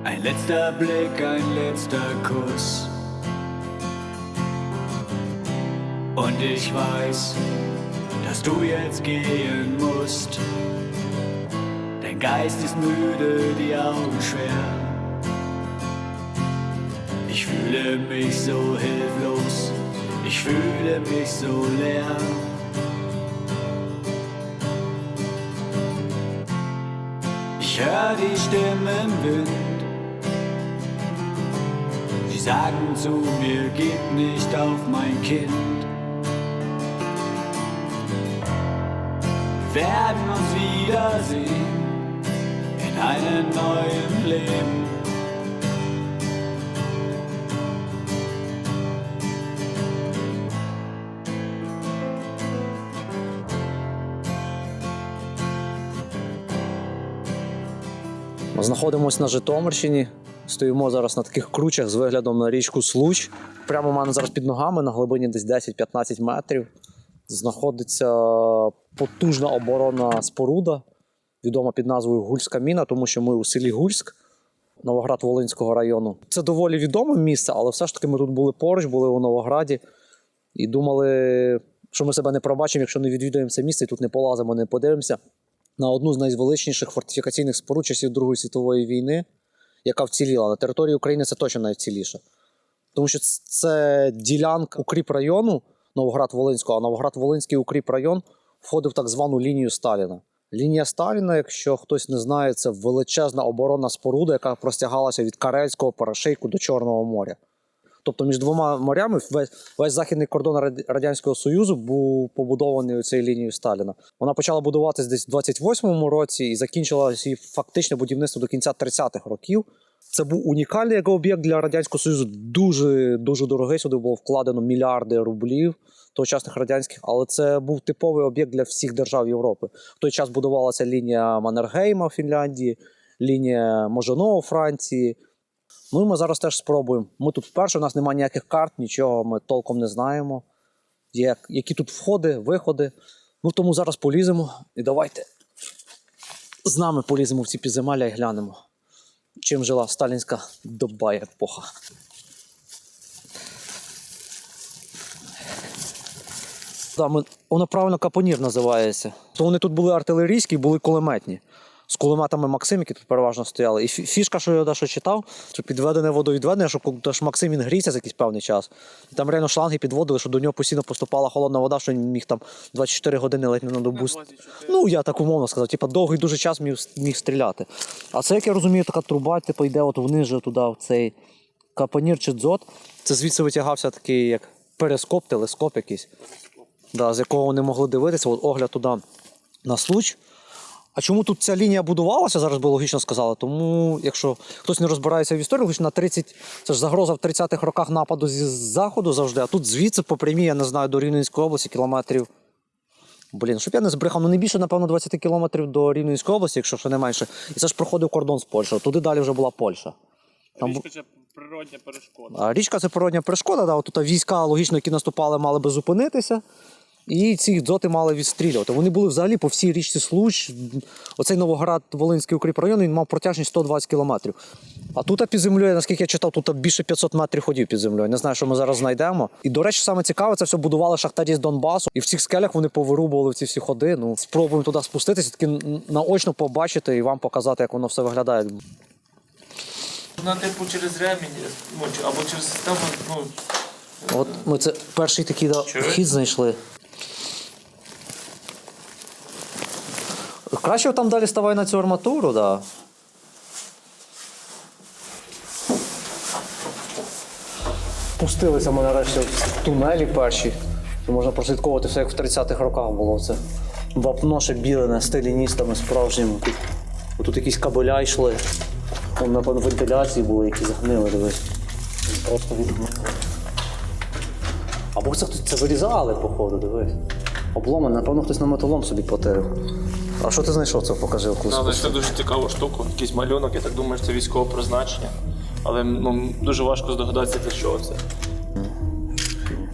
Ein letzter Blick, ein letzter Kuss. Und ich weiß, dass du jetzt gehen musst. Dein Geist ist müde, die Augen schwer. Ich fühle mich so hilflos, ich fühle mich so leer. Ich hör die Stimmen im Wind. Sie sagen zu mir, gib nicht auf mein Kind. Wir werden uns wiedersehen in einem neuen Leben. Ми знаходимося на Житомирщині, стоїмо зараз на таких кручах з виглядом на річку Случ. Прямо у мене зараз під ногами на глибині десь 10-15 метрів знаходиться потужна оборонна споруда, відома під назвою Гульська міна, тому що ми у селі Гульськ, Новоград-Волинського району. Це доволі відоме місце, але все ж таки ми тут були поруч, були у Новограді і думали, що ми себе не пробачимо, якщо не відвідуємо це місце і тут не полазимо, не подивимося на одну з найвеличніших фортифікаційних споруд часів Другої світової війни, яка вціліла. На території України це точно найвціліше. Тому що це ділянка укріпрайону Новоград-Волинського, а Новоград-Волинський укріпрайон входив в так звану лінію Сталіна. Лінія Сталіна, якщо хтось не знає, це величезна оборонна споруда, яка простягалася від Карельського перешийку до Чорного моря. Тобто між двома морями весь західний кордон Радянського Союзу був побудований цією лінією Сталіна. Вона почала будуватися десь в 28-му році і закінчилася її фактичне будівництво до кінця 30-х років. Це був унікальний як об'єкт для Радянського Союзу, дуже дорогий, сюди було вкладено мільярди рублів тогочасних радянських, але це був типовий об'єкт для всіх держав Європи. В той час будувалася лінія Маннергейма в Фінляндії, лінія Можино у Франції. Ну і ми зараз теж спробуємо. Ми тут вперше, у нас немає ніяких карт, нічого ми толком не знаємо. Які тут входи, виходи. Ну тому зараз поліземо і давайте з нами поліземо в ці підземелля і глянемо, чим жила сталінська доба і епоха. Воно правильно капонір називається. То вони тут були артилерійські, були кулеметні. З кулеметами Максим, які тут переважно стояли. І фішка, що я дещо читав, що підведене водовідведення, що Максим він грівся за якийсь певний час. І там реально шланги підводили, що до нього постійно поступала холодна вода, що він міг там 24 години ледь не на добу. Ну, я так умовно сказав, типа довгий дуже час міг стріляти. А це, як я розумію, така труба, типу, йде от вниз туди, в цей капонір чи дзот. Це звідси витягався такий, як перископ, телескоп якийсь, да, з якого вони могли дивитися, от огляд туди на Случ. А чому тут ця лінія будувалася, зараз би логічно сказали, тому якщо хтось не розбирається в історії, лише на 30, це ж загроза в 30-х роках нападу зі заходу завжди, а тут звідси по прямій, я не знаю, до Рівненської області кілометрів, щоб я не збрехав, ну не більше, напевно, 20 кілометрів до Рівненської області, якщо ще не менше, і це ж проходив кордон з Польщею, туди далі вже була Польща. Річка – це природня перешкода. А річка – це природня перешкода, да, тут війська, логічно, які наступали, мали би зупинитися. І ці дзоти мали відстрілювати. Вони були взагалі по всій річці Случ. Оцей Новоград-Волинський укріпрайон, він мав протяжність 120 кілометрів. А тут під землею, наскільки я читав, тут більше 500 метрів ходів під землею. Не знаю, що ми зараз знайдемо. І, до речі, саме цікаве, це все будували шахтарі з Донбасу. І в цих скелях вони повирубували ці всі ходи. Ну, спробуємо туди спуститися, таки наочно побачити і вам показати, як воно все виглядає. Вона типу через ремінь, або через систему, От ми це перший такий хід знайшли. Краще там далі ставай на цю арматуру, да. Пустилися ми нарешті в тунелі перші. Можна прослідковувати все, як в 30-х роках було це. Вапно ще білене, сталіністами справжніми. Тут якісь кабеля йшли. Вон, напевно, вентиляції були, які загнили, дивись. Просто відгнили. Або це хтось це вирізали, походу, дивись. Обломане, напевно, хтось на металом собі потирив. А що ти знайшов це? Покажи окусь. Це дуже цікаву штуку, якийсь малюнок, я так думаю, що це військове призначення. Але дуже важко здогадатися, для чого це.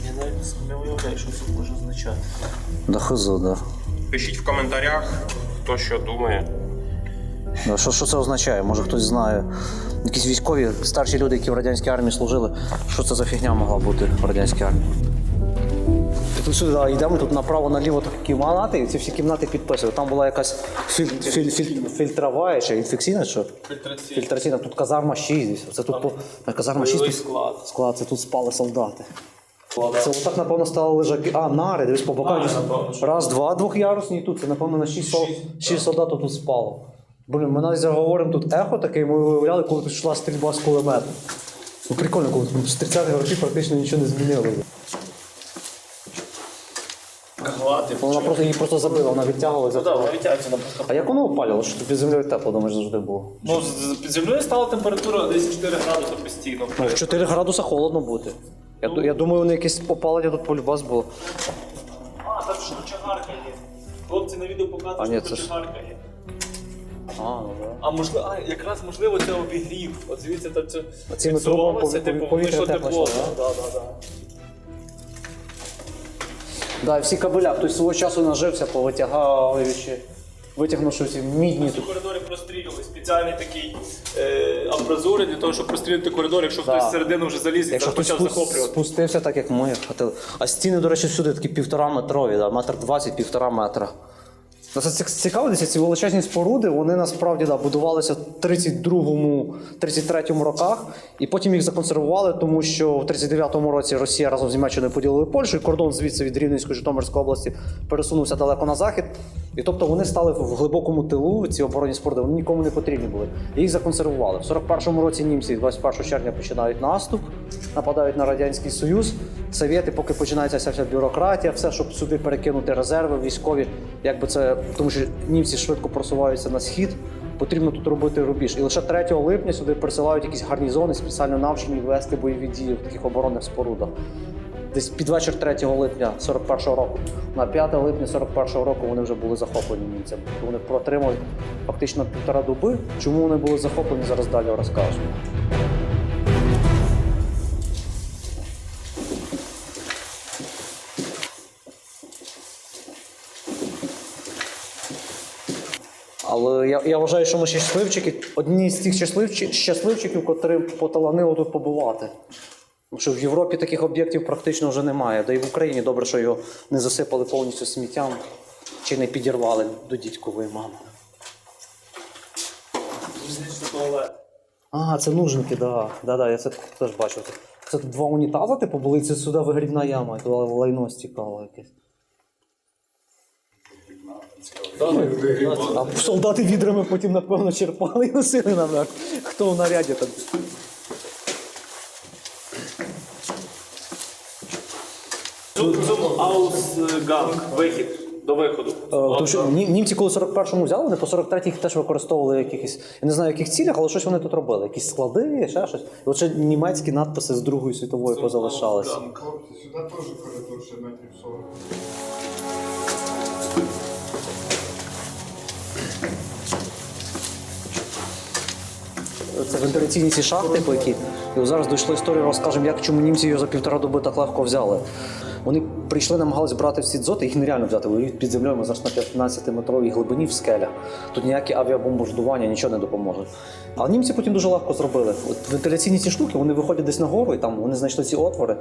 Я навіть не уявляю, що це може означати. Да хизо, да. Пишіть в коментарях, хто що думає. Да, що це означає? Може хтось знає. Якісь військові, старші люди, які в радянській армії служили. Що це за фігня могла бути в радянській армії? Тут сюди йдемо, тут направо-наліво такі кімнати, і ці всі кімнати підписують. Там була якась фільтрова чи інфекційна, що? Фільтраційна. Тут казарма 6. Це тут казарма 6. Склад, це тут спали солдати. Це отак, напевно, стали лежаки. А, нари, дивись, по бокам. Раз, два, двохярусні, і тут. Це, напевно, на 6 солдат тут спало. Блін, ми навіть говоримо тут ехо таке, ми виявляли, коли тут йшла стрільба з кулемету. Ну, прикольно, коли з 30-х років практично нічого не змінили. Вона просто її просто забила, вона відтягувалася. Так, вона відтягується на просто. А як воно опалювало? Що під землею тепло, думаєш, завжди було? Ну, під землею стала температура десь 4 градуси постійно. Ну, в 4 градуси холодно бути. Я думаю, вони якесь опалення тут полюбас було. А, там ж кочегарка є. Хлопці на відео А, ні, показують, це що ж- кочегарка є. Ну да. А можливо, якраз можливо це обігрів. От звідси там це Цими трубами підсувалося, типу, повітря вийшло тепло тепло. йшло, Да. Да, і всі кабеля, хтось свого часу нажився, повитягав, витягнувши ці мідні В тут. коридорі прострілювали. Спеціальний такий амбразури для того, щоб прострілити коридор, якщо Да. хтось всередину вже заліз і Якщо хтось почав захоплювати. спустився, так як ми хотіли. А стіни, до речі, всюди такі 1,5-метрові, да, 1,20 м, 1,5 метра. Ну, це цікаво, десь ці величезні споруди, вони насправді будувалися в 32-33 роках, і потім їх законсервували, тому що в 39-му році Росія разом з Німеччиною поділили Польщу, і кордон звідси від Рівненської Житомирської області пересунувся далеко на захід. І тобто вони стали в глибокому тилу, ці оборонні споруди, вони нікому не потрібні були. І їх законсервували. В 41-му році німці 21 червня починають наступ, нападають на Радянський Союз. Совєти, поки починається вся бюрократія, все, щоб сюди перекинути резерви військові, якби це, тому що німці швидко просуваються на схід, потрібно тут робити рубіж. І лише 3 липня сюди присилають якісь гарнізони, спеціально навчені вести бойові дії в таких оборонних спорудах. Десь під вечір 3 липня 41-го року. На 5 липня 41-го року вони вже були захоплені німцями. Вони протримали фактично 1,5 доби. Чому вони були захоплені, зараз далі розкажу. Але я вважаю, що ми щасливчики, одні з тих щасливчиків, котрим поталанило тут побувати. Тому що в Європі таких об'єктів практично вже немає. Да і в Україні добре, що його не засипали повністю сміттям чи не підірвали до дідькової мами. А, це нужники, так. Да, я це теж бачив. Це тут 2 унітази, типу, були, і це сюди вигрібна яма, і туди лайно стікало якесь. А солдати відрами потім, напевно, черпали і носили наверх. Хто в наряді там? Аусганг, вихід до виходу. Тому що німці, коли 41-му взяли, вони по 43-й їх теж використовували якихось, я не знаю, в яких цілях, але щось вони тут робили. Якісь склади, ще щось. І от ще німецькі надписи з Другої світової позалишалися. Хлопці, сюди теж коридор ще метрів 40. Це вентиляційні ці шахти, по які. І от зараз дійшла історія, розкажемо, як чому німці його за 1,5 доби так легко взяли. Вони прийшли, намагалися брати всі дзоти, їх нереально взяти. Воюють під землею, ми зараз на 15-метровій глибині в скелях. Тут ніякі авіабомбардування нічого не допоможе. Але німці потім дуже легко зробили. От вентиляційні ці штуки, вони виходять десь нагору, і там вони знайшли ці отвори.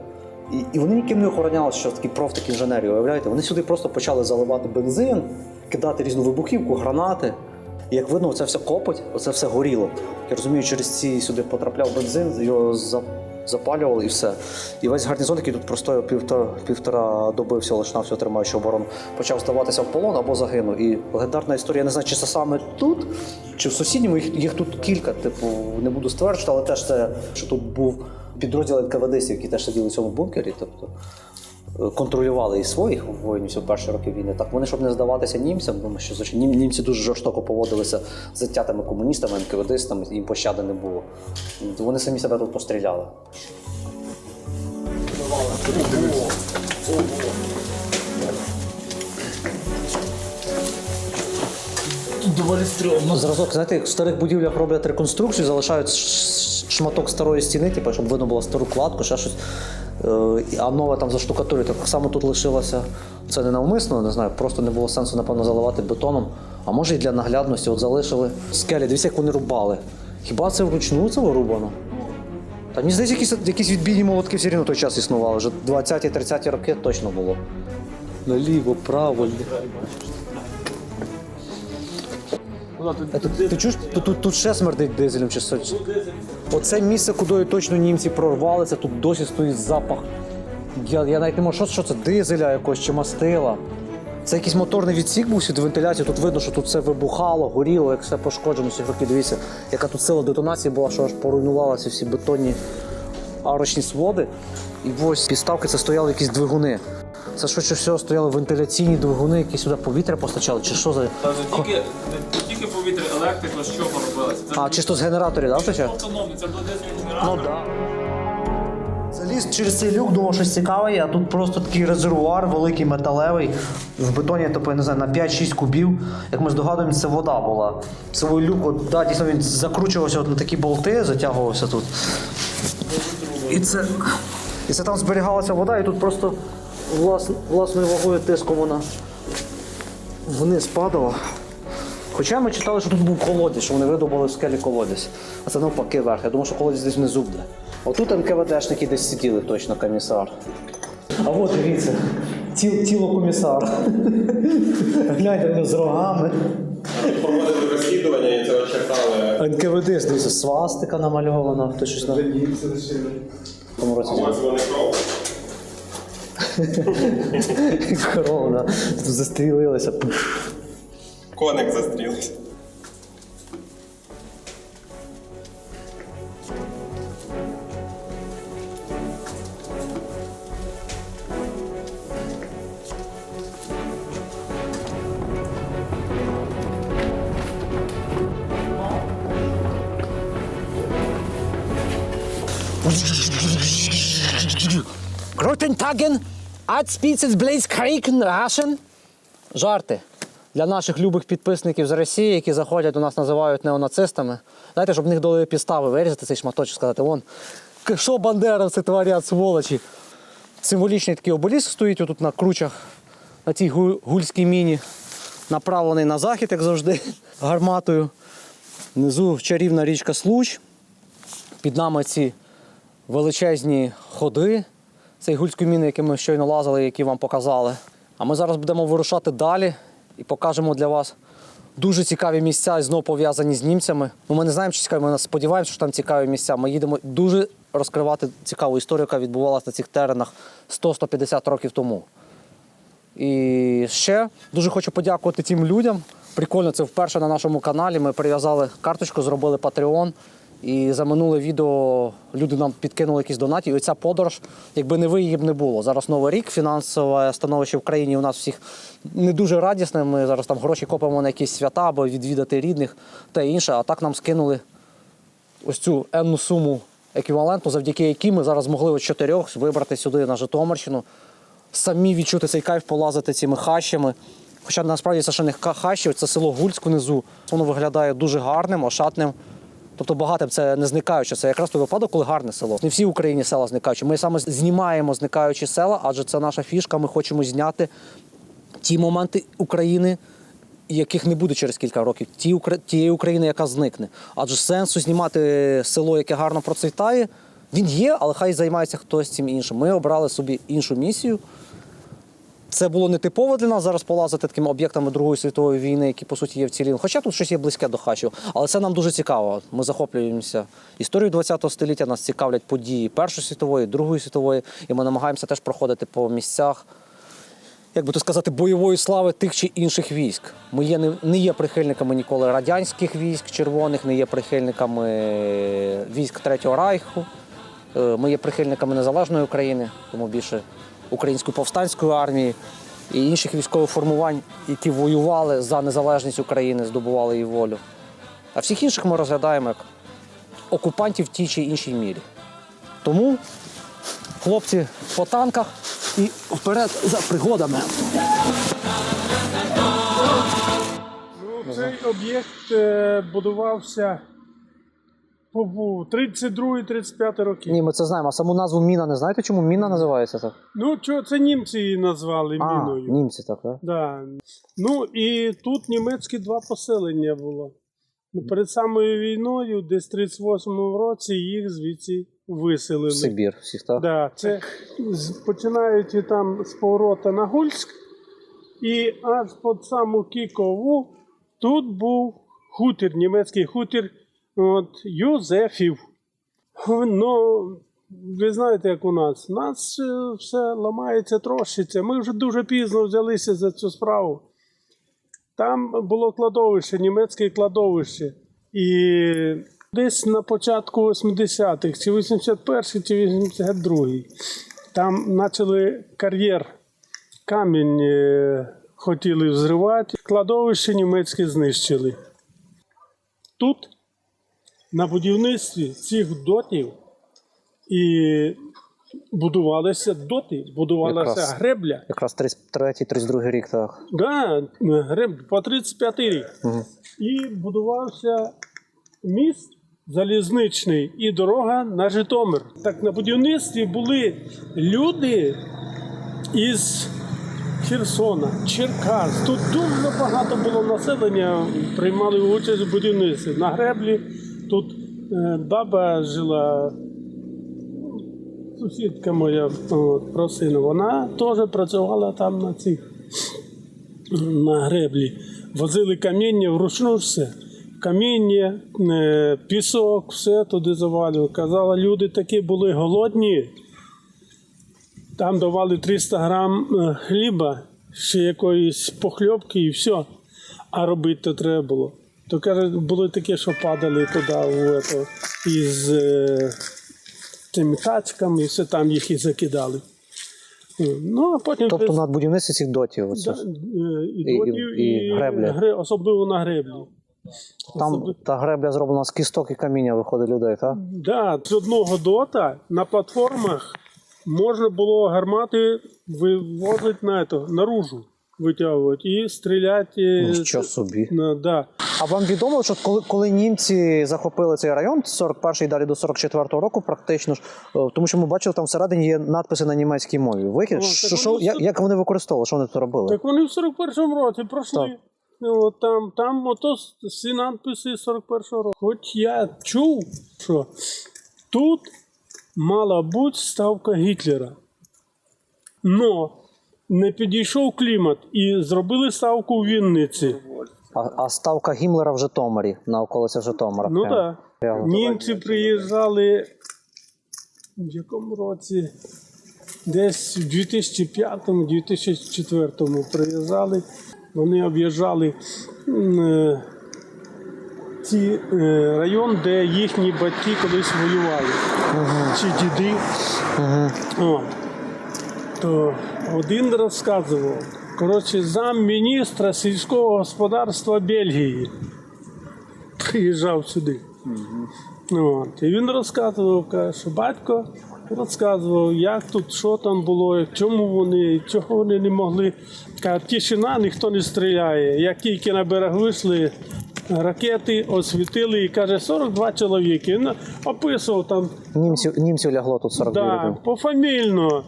І вони ніким не охоронялися, що такі профтехінженерії, уявляєте? Вони сюди просто почали заливати бензин, кидати різну вибухівку, гранати. І як видно, це все копоть, оце все горіло. Я розумію, через ці сюди потрапляв бензин, його запалювали і все. І весь гарнізон, який тут простояв півтора доби всього лиш навсього тримаючи оборону, почав здаватися в полон або загинув. І легендарна історія, я не знаю, чи це саме тут, чи в сусідньому, їх тут кілька, типу, не буду стверджувати, але теж це, що тут був підрозділ НКВД-стів, які теж сиділи в цьому бункері, тобто контролювали і своїх воїнів в перші роки війни. Так вони, щоб не здаватися німцям, тому що німці дуже жорстоко поводилися з затятими комуністами, НКВДистами, їм пощади не було. Вони самі себе тут постріляли. Доволі стрьомно. Зразок, знаєте, в старих будівлях роблять реконструкцію, залишають шматок старої стіни, типу, щоб видно було стару кладку, ще щось. А нове там заштукатурюють. Так само тут лишилося, це не навмисно, не знаю, просто не було сенсу, напевно, заливати бетоном. А може і для наглядності, от залишили скелі, дивіться, як вони рубали. Хіба це вручну це вирубано? Та мені здається, якісь відбійні молотки все рівно той час існували. Вже 20-30 роки точно було. Наліво, право. Ти чуєш, тут ще смердить дизелем чи щось? Оце місце, куди точно німці прорвалися, тут досі стоїть запах. Я навіть не можу, що це дизеля якогось чи мастила. Це якийсь моторний відсік був від вентиляції, тут видно, що тут все вибухало, горіло, як все пошкоджено всі роки. Дивіться, яка тут сила детонації була, що аж поруйнувалися всі бетонні арочні своди. І ось підставки це стояли якісь двигуни. Це швидше всього стояли вентиляційні двигуни, які сюди повітря постачали, чи що за... Та не тільки повітря, електрика, з чого робилася. Це чисто з генераторів, так? Да, автономний, це буде генератор. Ну так. Заліз через цей люк, думав, щось цікаве, а тут просто такий резервуар великий, металевий, в бетоні, тобто, я не знаю, на 5-6 кубів. Як ми здогадуємося, це вода була. Цей люк, от, да, дійсно він закручувався от на такі болти, затягувався тут. І це там зберігалася вода, і тут просто власною вагою тиском вона вниз падала. Хоча ми читали, що тут був колодязь, що вони видобули в скелі колодязь. А це навпаки вверх. Я думав, що колодязь десь внизу буде. Отут НКВДшники десь сиділи точно, комісар. А от дивіться, тіло комісара. Гляньте, з рогами. Проводили розслідування і це очертали. НКВД, дивіться, свастика намальована. То щось на... В тому році. Ось вони кров. Корона. Тут застрілилися. Коник застрілився. Guten Tagen, Adspitz Blitzkriegen Raschen. Жарти для наших любих підписників з Росії, які заходять до нас, називають неонацистами. Знаєте, щоб в них дали підстави вирізати цей шматочок, сказати, вон, що бандеровці творять, сволочі. Символічний такий обеліск стоїть отут на кручах, на цій гульській міні, направлений на захід, як завжди, гарматою. Внизу чарівна річка Случ. Під нами ці величезні ходи, цей гульської міни, які ми щойно лазили, які вам показали. А ми зараз будемо вирушати далі і покажемо для вас дуже цікаві місця, і знову пов'язані з німцями. Ми не знаємо, чи цікаві, ми сподіваємося, що там цікаві місця. Ми їдемо дуже розкривати цікаву історію, яка відбувалася на цих теренах 100-150 років тому. І ще дуже хочу подякувати тим людям. Прикольно, це вперше на нашому каналі. Ми прив'язали карточку, зробили Patreon. І за минуле відео люди нам підкинули якісь донаті. І оця подорож, якби не ви, її б не було. Зараз Новий рік, фінансове становище в країні у нас всіх не дуже радісне. Ми зараз там гроші копимо на якісь свята або відвідати рідних та інше. А так нам скинули ось цю енну суму еквівалентну, завдяки якій ми зараз змогли от 4 вибрати сюди на Житомирщину, самі відчути цей кайф, полазити цими хащами. Хоча насправді це ще не хащі, це село Гульськ внизу. Воно виглядає дуже гарним, ошатним. Тобто багатим це не зникаюче, це якраз той випадок, коли гарне село. Не всі в Україні села зникаючі. Ми саме знімаємо зникаючі села, адже це наша фішка, ми хочемо зняти ті моменти України, яких не буде через кілька років, тієї України, яка зникне. Адже сенсу знімати село, яке гарно процвітає, він є, але хай займається хтось цим іншим. Ми обрали собі іншу місію. Це було нетипово для нас зараз полазити такими об'єктами Другої світової війни, які, по суті, є вцілілими. Хоча тут щось є близьке до хащів. Але це нам дуже цікаво. Ми захоплюємося історією ХХ століття, нас цікавлять події Першої світової, Другої світової. І ми намагаємося теж проходити по місцях, як би то сказати, бойової слави тих чи інших військ. Ми не є прихильниками ніколи радянських військ червоних, не є прихильниками військ Третього Райху. Ми є прихильниками незалежної України, тому більше Української повстанської армії і інших військових формувань, які воювали за незалежність України, здобували її волю. А всіх інших ми розглядаємо як окупантів в тій чи іншій мірі. Тому хлопці по танках і вперед за пригодами. Цей об'єкт будувався по 32-35 роки. Ні, ми це знаємо. А саму назву міна не знаєте, чому міна називається так? Ну, це німці її назвали міною. Німці так, так? Да. Ну, і тут німецькі 2 поселення було. Ну, перед самою війною, десь в 38-му році, їх звідси виселили. В Сибір всіх, так? Да, це починаючи там з поворота на Гульськ, і аж під саму Кікову тут був хутір, німецький хутір Юзефів. Ну, ви знаєте, як у нас. У нас все ламається, трощиться. Ми вже дуже пізно взялися за цю справу. Там було кладовище, німецьке кладовище. І десь на початку 80-х, чи 81-й, чи 82-й, там почали кар'єр, камінь хотіли взривати, кладовище німецьке знищили. Тут, на будівництві цих дотів, і будувалися доти, будувалася гребля. Якраз 33-32 рік, так. Да, гребля по 35-й рік. Угу. І будувався міст залізничний і дорога на Житомир. Так на будівництві були люди із Херсона, Черкас. Тут дуже багато було населення, приймали участь у будівництві. На греблі тут баба жила, сусідка моя просина, вона теж працювала там на греблі. Возили каміння вручну все. Каміння, пісок, все туди завалювали. Казала, люди такі були голодні. Там давали 300 грам хліба, ще якоїсь похльопки і все. А робити то треба було. То, каже, були такі, що падали туди із цими тачками, і все там їх і закидали. Ну, а потім Тобто над будівництвом цих дотів? Оце. Да, і дотів, і греблі. особливо на греблі. Там та гребля зроблена з кісток і каміння виходить людей, так? Да, з одного дота на платформах можна було гармати вивозити наружу, витягувати і стріляти. Нічого собі. Да. А вам відомо, що коли німці захопили цей район, з 41-й далі до 44-го року практично, тому що ми бачили, там всередині є надписи на німецькій мові. Викид, як вони використовували, що вони тут робили? Так вони в 41-му році пройшли. Так. От там ото всі надписи 41-го року. Хоч я чув, що тут мала бути ставка Гітлера. Но не підійшов клімат і зробили ставку в Вінниці. А ставка Гіммлера в Житомирі, на околицях Житомира. Ну так. Да. Німці приїжджали в якому році? Десь в 2005-2004 приїжджали. Вони об'їжджали ці район, де їхні батьки колись воювали. Чи діди. То один розказував, коротше, замміністра сільського господарства Бельгії приїжджав сюди. І він розказував, каже, що батько розказував, як тут, що там було, чого вони не могли. Каже, тишина, ніхто не стріляє. Як тільки на берег вийшли, ракети освітили і, каже, 42 чоловіки. Він описував там. Німців лягло тут 42 людини. Пофамільно.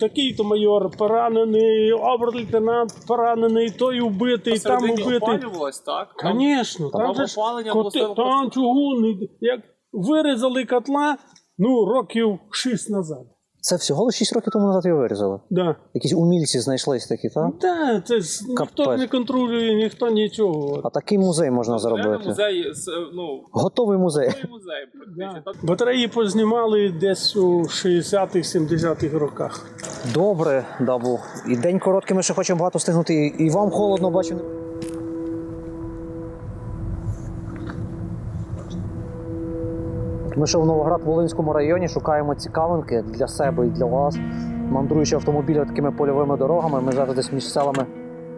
Такий-то майор поранений, обер-лейтенант поранений, той убитий, там убитий. Опалювалось, так? Звісно. Там же опалення було там чугунний. Як вирізали котла, років 6 назад. Це всього лише 6 років тому назад його вирізали? Да. Якісь умільці знайшлись такі, так? Так, це ж ніхто не контролює, ніхто нічого. А такий музей можна зробити? Музей, готовий музей. Музей, практично. Да. Батареї познімали десь у 60-х-70-х роках. Добре, Дабу. І день короткий, ми ще хочемо багато встигнути. І вам холодно, бачу. Ми ще в Новоград-Волинському районі шукаємо цікавинки для себе і для вас. Мандруючи автомобілями такими польовими дорогами, ми зараз десь між селами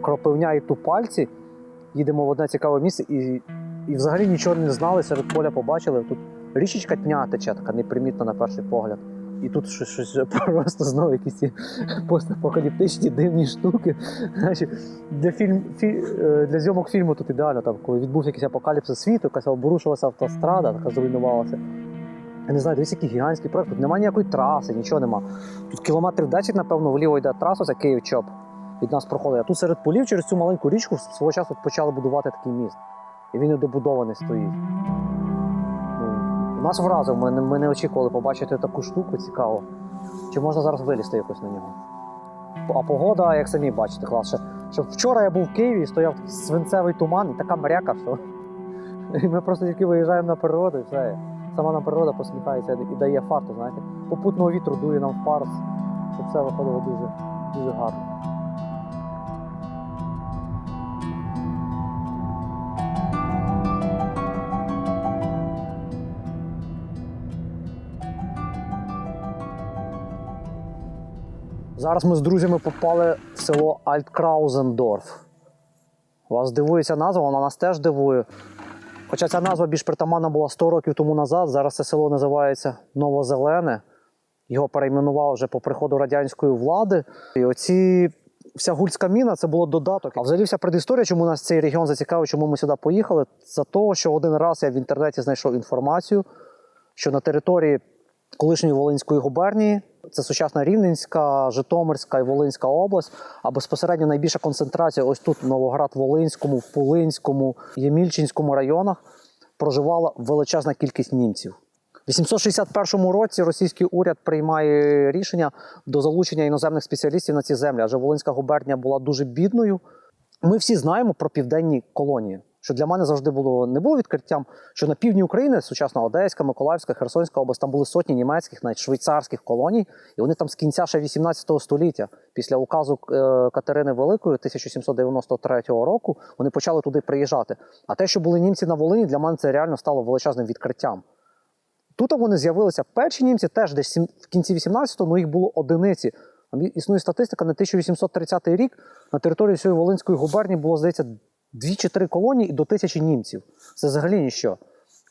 Кропивня і Тупальці їдемо в одне цікаве місце і взагалі нічого не знали, серед поля побачили. Тут річечка Тня тече, така непримітна на перший погляд. І тут щось просто знову якісь ці постапокаліптичні дивні штуки. Для зйомок фільму тут ідеально, там, коли відбувся якийсь апокаліпсис світу, якась обрушилася автострада, така зруйнувалася. Я не знаю, дивіться, який гігантський проект, тут немає ніякої траси, нічого нема. Тут кілометрів 10, напевно, вліво йде траса, це Київ-Чоп від нас проходить. А тут серед полів через цю маленьку річку свого часу почали будувати такий міст. І він недобудований стоїть. Ну, нас вразив, ми не очікували побачити таку штуку, цікаво. Чи можна зараз вилізти якось на нього? А погода, як самі бачите, клас. Що вчора я був в Києві, стояв такий свинцевий туман і така мряка, що і ми просто тільки виїжджаємо на природу і все. Сама нам природа посміхається і дає фарту, знаєте. Попутного вітру дує нам в парус, щоб все виходило дуже, дуже гарно. Зараз ми з друзями попали в село Альткраузендорф. Вас дивує ця назва, вона нас теж дивує. Хоча ця назва більш притаманна була 100 років тому назад, зараз це село називається Новозелене. Його перейменували вже по приходу радянської влади. І вся гульська міна – це було додаток. А взагалі вся предісторія, чому нас цей регіон зацікавив, чому ми сюди поїхали, за того, що один раз я в інтернеті знайшов інформацію, що на території колишньої Волинської губернії, це сучасна Рівненська, Житомирська і Волинська область, а безпосередньо найбільша концентрація ось тут, в Новоград-Волинському, в Пулинському, Ємільчинському районах, проживала величезна кількість німців. У 861 році російський уряд приймає рішення до залучення іноземних спеціалістів на ці землі, адже Волинська губернія була дуже бідною. Ми всі знаємо про південні колонії, що для мене завжди не було відкриттям, що на півдні України, сучасна Одеська, Миколаївська, Херсонська область, там були сотні німецьких, навіть швейцарських колоній, і вони там з кінця ще 18 століття, після указу Катерини Великої 1793 року, вони почали туди приїжджати. А те, що були німці на Волині, для мене це реально стало величезним відкриттям. Тут вони з'явилися перші німці, теж десь в кінці 18-го, але їх було одиниці. Існує статистика, на 1830 рік на території всієї Волинської губернії було, здається, 2 чи 3 колонії і до 1000 німців. Це взагалі ніщо.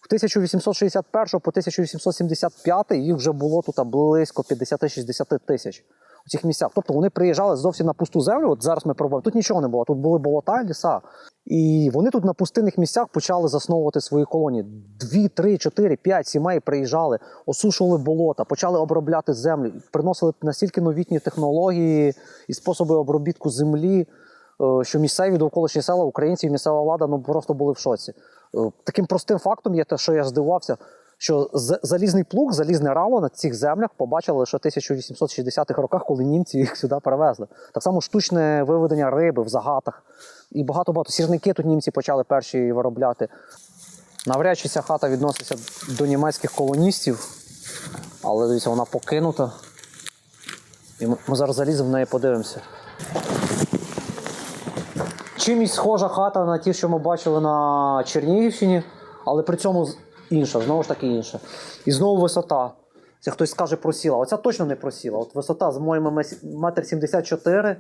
В 1861 по 1875 їх вже було тут близько 50-60 тисяч у цих місцях. Тобто вони приїжджали зовсім на пусту землю, от зараз ми пробуємо, тут нічого не було, тут були болота і ліса. І вони тут на пустинних місцях почали засновувати свої колонії. 2, 3, 4, 5 сімей приїжджали, осушували болота, почали обробляти землю, приносили настільки новітні технології і способи обробітку землі, що місцеві довколишні села, українці і місцева влада просто були в шоці. Таким простим фактом є те, що я здивувався, що залізний плуг, залізне рало на цих землях побачили лише в 1860-х роках, коли німці їх сюди перевезли. Так само штучне виведення риби в загатах. І багато-багато. Сірники тут німці почали перші виробляти. Навряд чи ця хата відноситься до німецьких колоністів, але дивіться, вона покинута. І ми зараз заліземо в неї, подивимося. Чимось схожа хата на ті, що ми бачили на Чернігівщині, але при цьому інша, знову ж таки інша. І знову висота. Це хтось скаже просіла. Оця точно не просіла. От висота з моїми 1,74 м,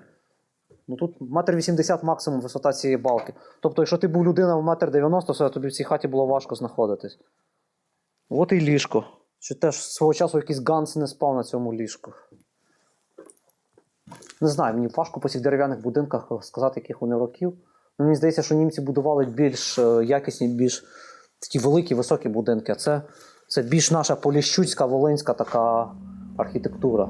ну тут 1,80 м максимум висота цієї балки. Тобто, якщо ти був людина в 1,90 м, тобі в цій хаті було важко знаходитись. От і ліжко. Що теж свого часу якийсь Ганс не спав на цьому ліжку. Не знаю, мені важко по цих дерев'яних будинках сказати, яких вони років. Мені здається, що німці будували більш якісні, більш такі великі, високі будинки. А це більш наша поліщуцька, волинська така архітектура.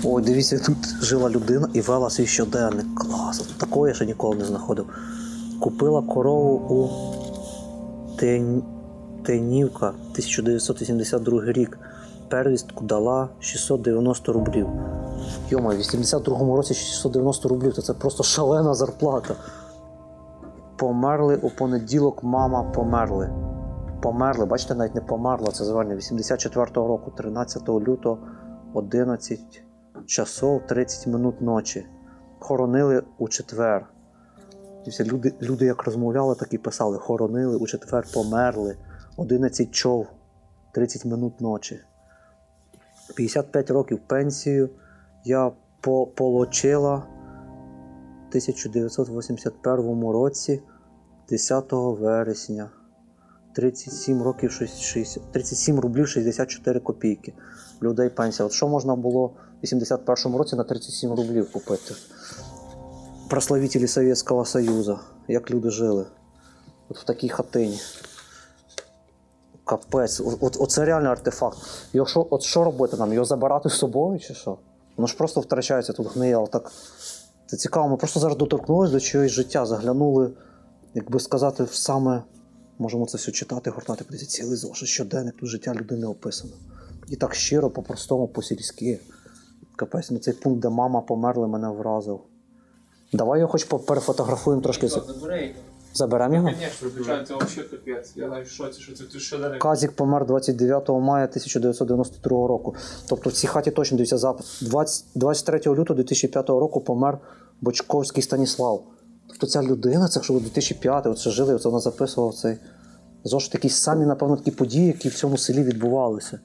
Ой, дивіться, тут жила людина і вела свій щоденник. Клас, такого я ще ніколи не знаходив. Купила корову у Тенівка, 1982 рік. Первістку дала 690 рублів. Йома, в 82-му році 690 рублів, то це просто шалена зарплата. Померли у понеділок, мама померли. Померли, бачите, навіть не померла, це звернення. 84-го року, 13 лютого, 11 часов 30 минут ночі. Хоронили у четвер. Люди як розмовляли, так і писали. Хоронили у четвер, померли. 11 чов, 30 минут ночі. 55 років пенсію я получила в 1981 році 10 вересня. 37 рублів 64 копійки. Людей пенсія. От що можна було в 81 році на 37 рублів купити? Прославителі Совєтського Союзу. Як люди жили. От в такій хатині. Капець. Оце реально артефакт. От що робити нам? Його забирати з собою чи що? Воно ж просто втрачається, тут гниє, але так. Це цікаво, ми просто зараз доторкнулися до чогось життя, заглянули, як би сказати, в саме, можемо це все читати, гортати, подивіться, цілий зошит, щоденник, тут життя людини описано. І так щиро, по-простому, по-сільськи. Капець, ну цей пункт, де мама померла, мене вразив. Давай його хоч перефотографуємо трошки. Забери. Заберемо його? Звісно, звичайно, це взагалі капець. Я навіть в шоці, що це щоденник. Казік помер 29 мая 1992 року. Тобто в цій хаті точно дивіться запис. 23 лютого 2005 року помер Бочковський Станіслав. Тобто ця людина, це що 2005, оце жили, оце вона записувала цей зошит. Якісь самі, напевно, такі події, які в цьому селі відбувалися.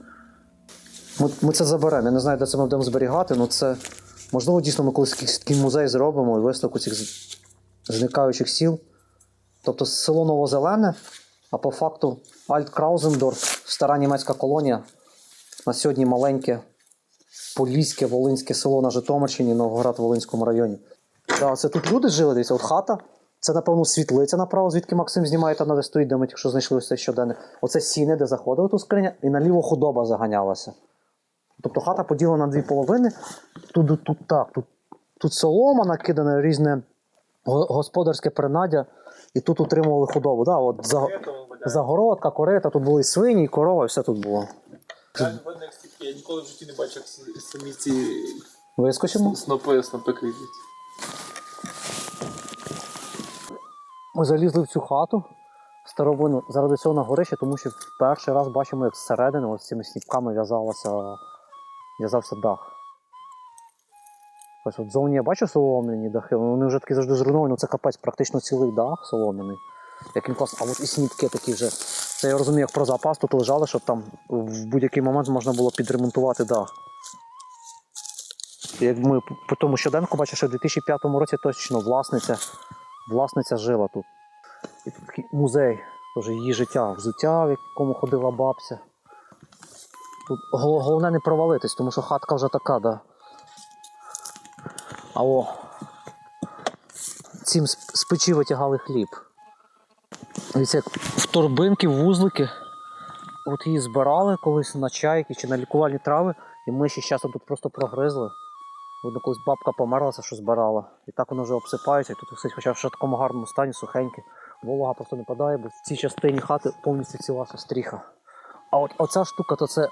Ми це заберемо. Я не знаю, де це ми будемо зберігати, але це, можливо, дійсно ми колись якийсь такий музей зробимо і виставку цих зникаючих сіл. Тобто село Новозелене, а по факту Альт-Краузендорф, стара німецька колонія, на сьогодні маленьке Поліське, Волинське село на Житомирщині, Новоград-Волинському районі. Да, це тут люди жили, дивіться, от хата, це, напевно, світлиця направо, звідки Максим знімає, там де стоїть, де ми тільки що знайшли ось цей щоденник. Оце сіни, де заходили ту скриня, і наліво худоба заганялася. Тобто хата поділена на дві половини, тут солома накидана, різне господарське принаддя, і тут утримували худобу. Да, от загородка, корита, тут були і свині, і корова, і все тут було. Я ніколи в житті не бачив, як самі ці Вискочимо. снопи квітять. Ми залізли в цю хату старовину заради цього на горище, тому що в перший раз бачимо, як зсередини ось цими сніпками в'язався дах. Ось от зовні я бачу солом'яні дахи, вони вже такі завжди зруйновані, це капець, практично цілий дах солом'яний. Як він клас, а от і сніпки такі вже. Це я розумію, як про запас тут лежали, щоб там в будь-який момент можна було підремонтувати дах. Як ми по тому щоденку бачимо, що в 2005 році точно власниця жила тут. І тут такий музей, теж її життя, взуття, в якому ходила бабця. Тут головне не провалитись, тому що хатка вже така, да. А о, цим з печі витягали хліб. Дивіться, як в торбинки, в вузлики. От її збирали колись на чайки чи на лікувальні трави, і миші з часом тут просто прогризли. Видно, колись бабка померла, що збирала. І так воно вже обсипається, і тут все, хоча в такому гарному стані, сухеньке. Волога просто не падає, бо в цій частині хати повністю ціла стріха. А от оця штука, то це...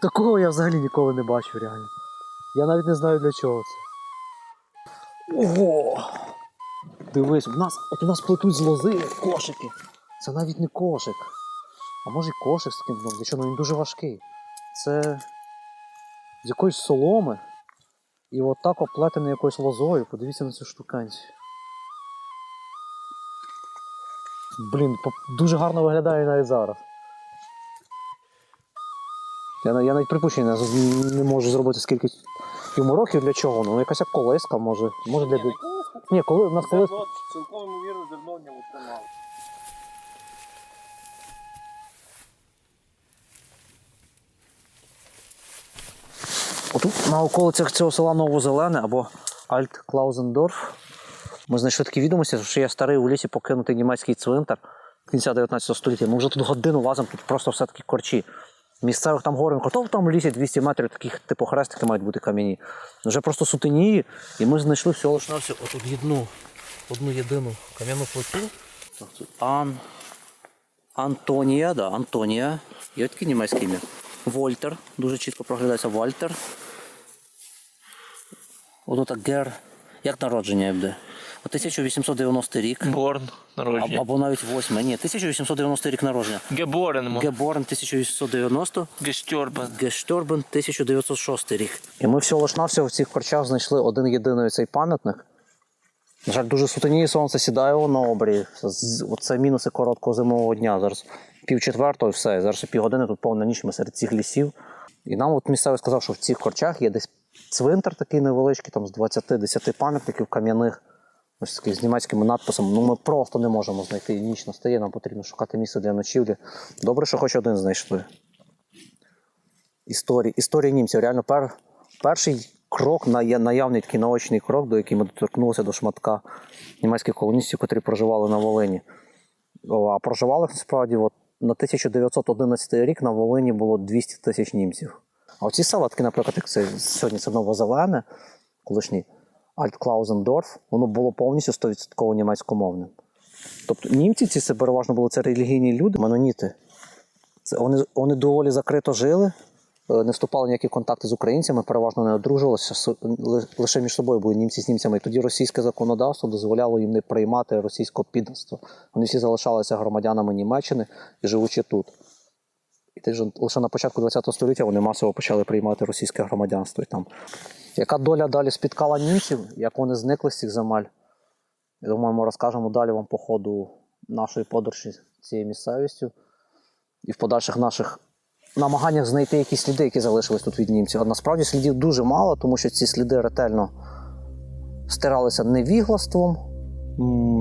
Такого я взагалі ніколи не бачив, реально. Я навіть не знаю, для чого це. Ого! Дивись, у нас плетуть з лози кошики. Це навіть не кошик. А може і кошик з таким дном. Для чого? Ну він дуже важкий. Це з якоїсь соломи. І отак оплетений якоюсь лозою. Подивіться на цю штуканцію. Блін, дуже гарно виглядає навіть зараз. Я навіть припущення не можу зробити скільки йому років, для чого. Ну якась як колиска, може для... Ні, коли у нас колиска... Цілком ймовірно, давно в ньому тримали. Отут на околицях цього села Новозелене або Альт-Клаузендорф ми знайшли такі відомості, що є старий у лісі покинутий німецький цвинтар кінця 19 століття. Ми вже тут годину лазимо, тут просто все такі корчі. Місцевих там говоримо, то там в лісі 200 метрів, таких типу хрестики мають бути кам'яні. Вже просто сутеніє, і ми знайшли всього лиш на все отут одну єдину кам'яну плиту. Тут Антонія, да, Антонія. Є таке німецьке ім'я. Вольтер, дуже чітко проглядається Вольтер. Ото так Гер, як народження буде? 1890 рік. Борн народження. Або навіть 8. Ні, 1890 рік народження. Геборен. Геборн 1890. Гестербен. Гестербен 1906 рік. І ми всього лиш навсього в цих корчах знайшли один єдиний цей пам'ятник. На жаль, дуже сутеніє, сонце сідає на обрії. Оце мінуси короткого зимового дня. Зараз 3:30 і все. Зараз ще півгодини, тут повна ніч, ми серед цих лісів. І нам от місцевий сказав, що в цих корчах є десь цвинтар такий невеличкий, там з 20-10 пам'ятників кам'яних. Ось такий з німецькими надписами. Ну ми просто не можемо знайти. Ніч настає, нам потрібно шукати місце для ночівлі. Добре, що хоч один знайшли. Історія німців. Реально перший крок, наявний такий наочний крок, до який ми доторкнулися до шматка німецьких колоністів, котрі проживали на Волині. А проживали, справді, от, на 1911 рік на Волині було 200 тисяч німців. А оці села, такі, наприклад, як це сьогодні це Новозелене, колишній Альт-Клаузендорф, воно було повністю 100% німецькомовним. Тобто німці ці це переважно були це релігійні люди, меноніти. Це вони доволі закрито жили, не вступали в ніякі контакти з українцями, переважно не одружувалися, лише між собою були німці з німцями. І тоді російське законодавство дозволяло їм не приймати російського підданства. Вони всі залишалися громадянами Німеччини і живучи тут. І лише на початку ХХ століття вони масово почали приймати російське громадянство. І там. Яка доля далі спіткала німців, як вони зникли з цих земель, я думаю, ми розкажемо далі вам по ходу нашої подорожі цією місцевістю і в подальших наших намаганнях знайти якісь сліди, які залишились тут від німців. А насправді слідів дуже мало, тому що ці сліди ретельно стиралися невіглаством,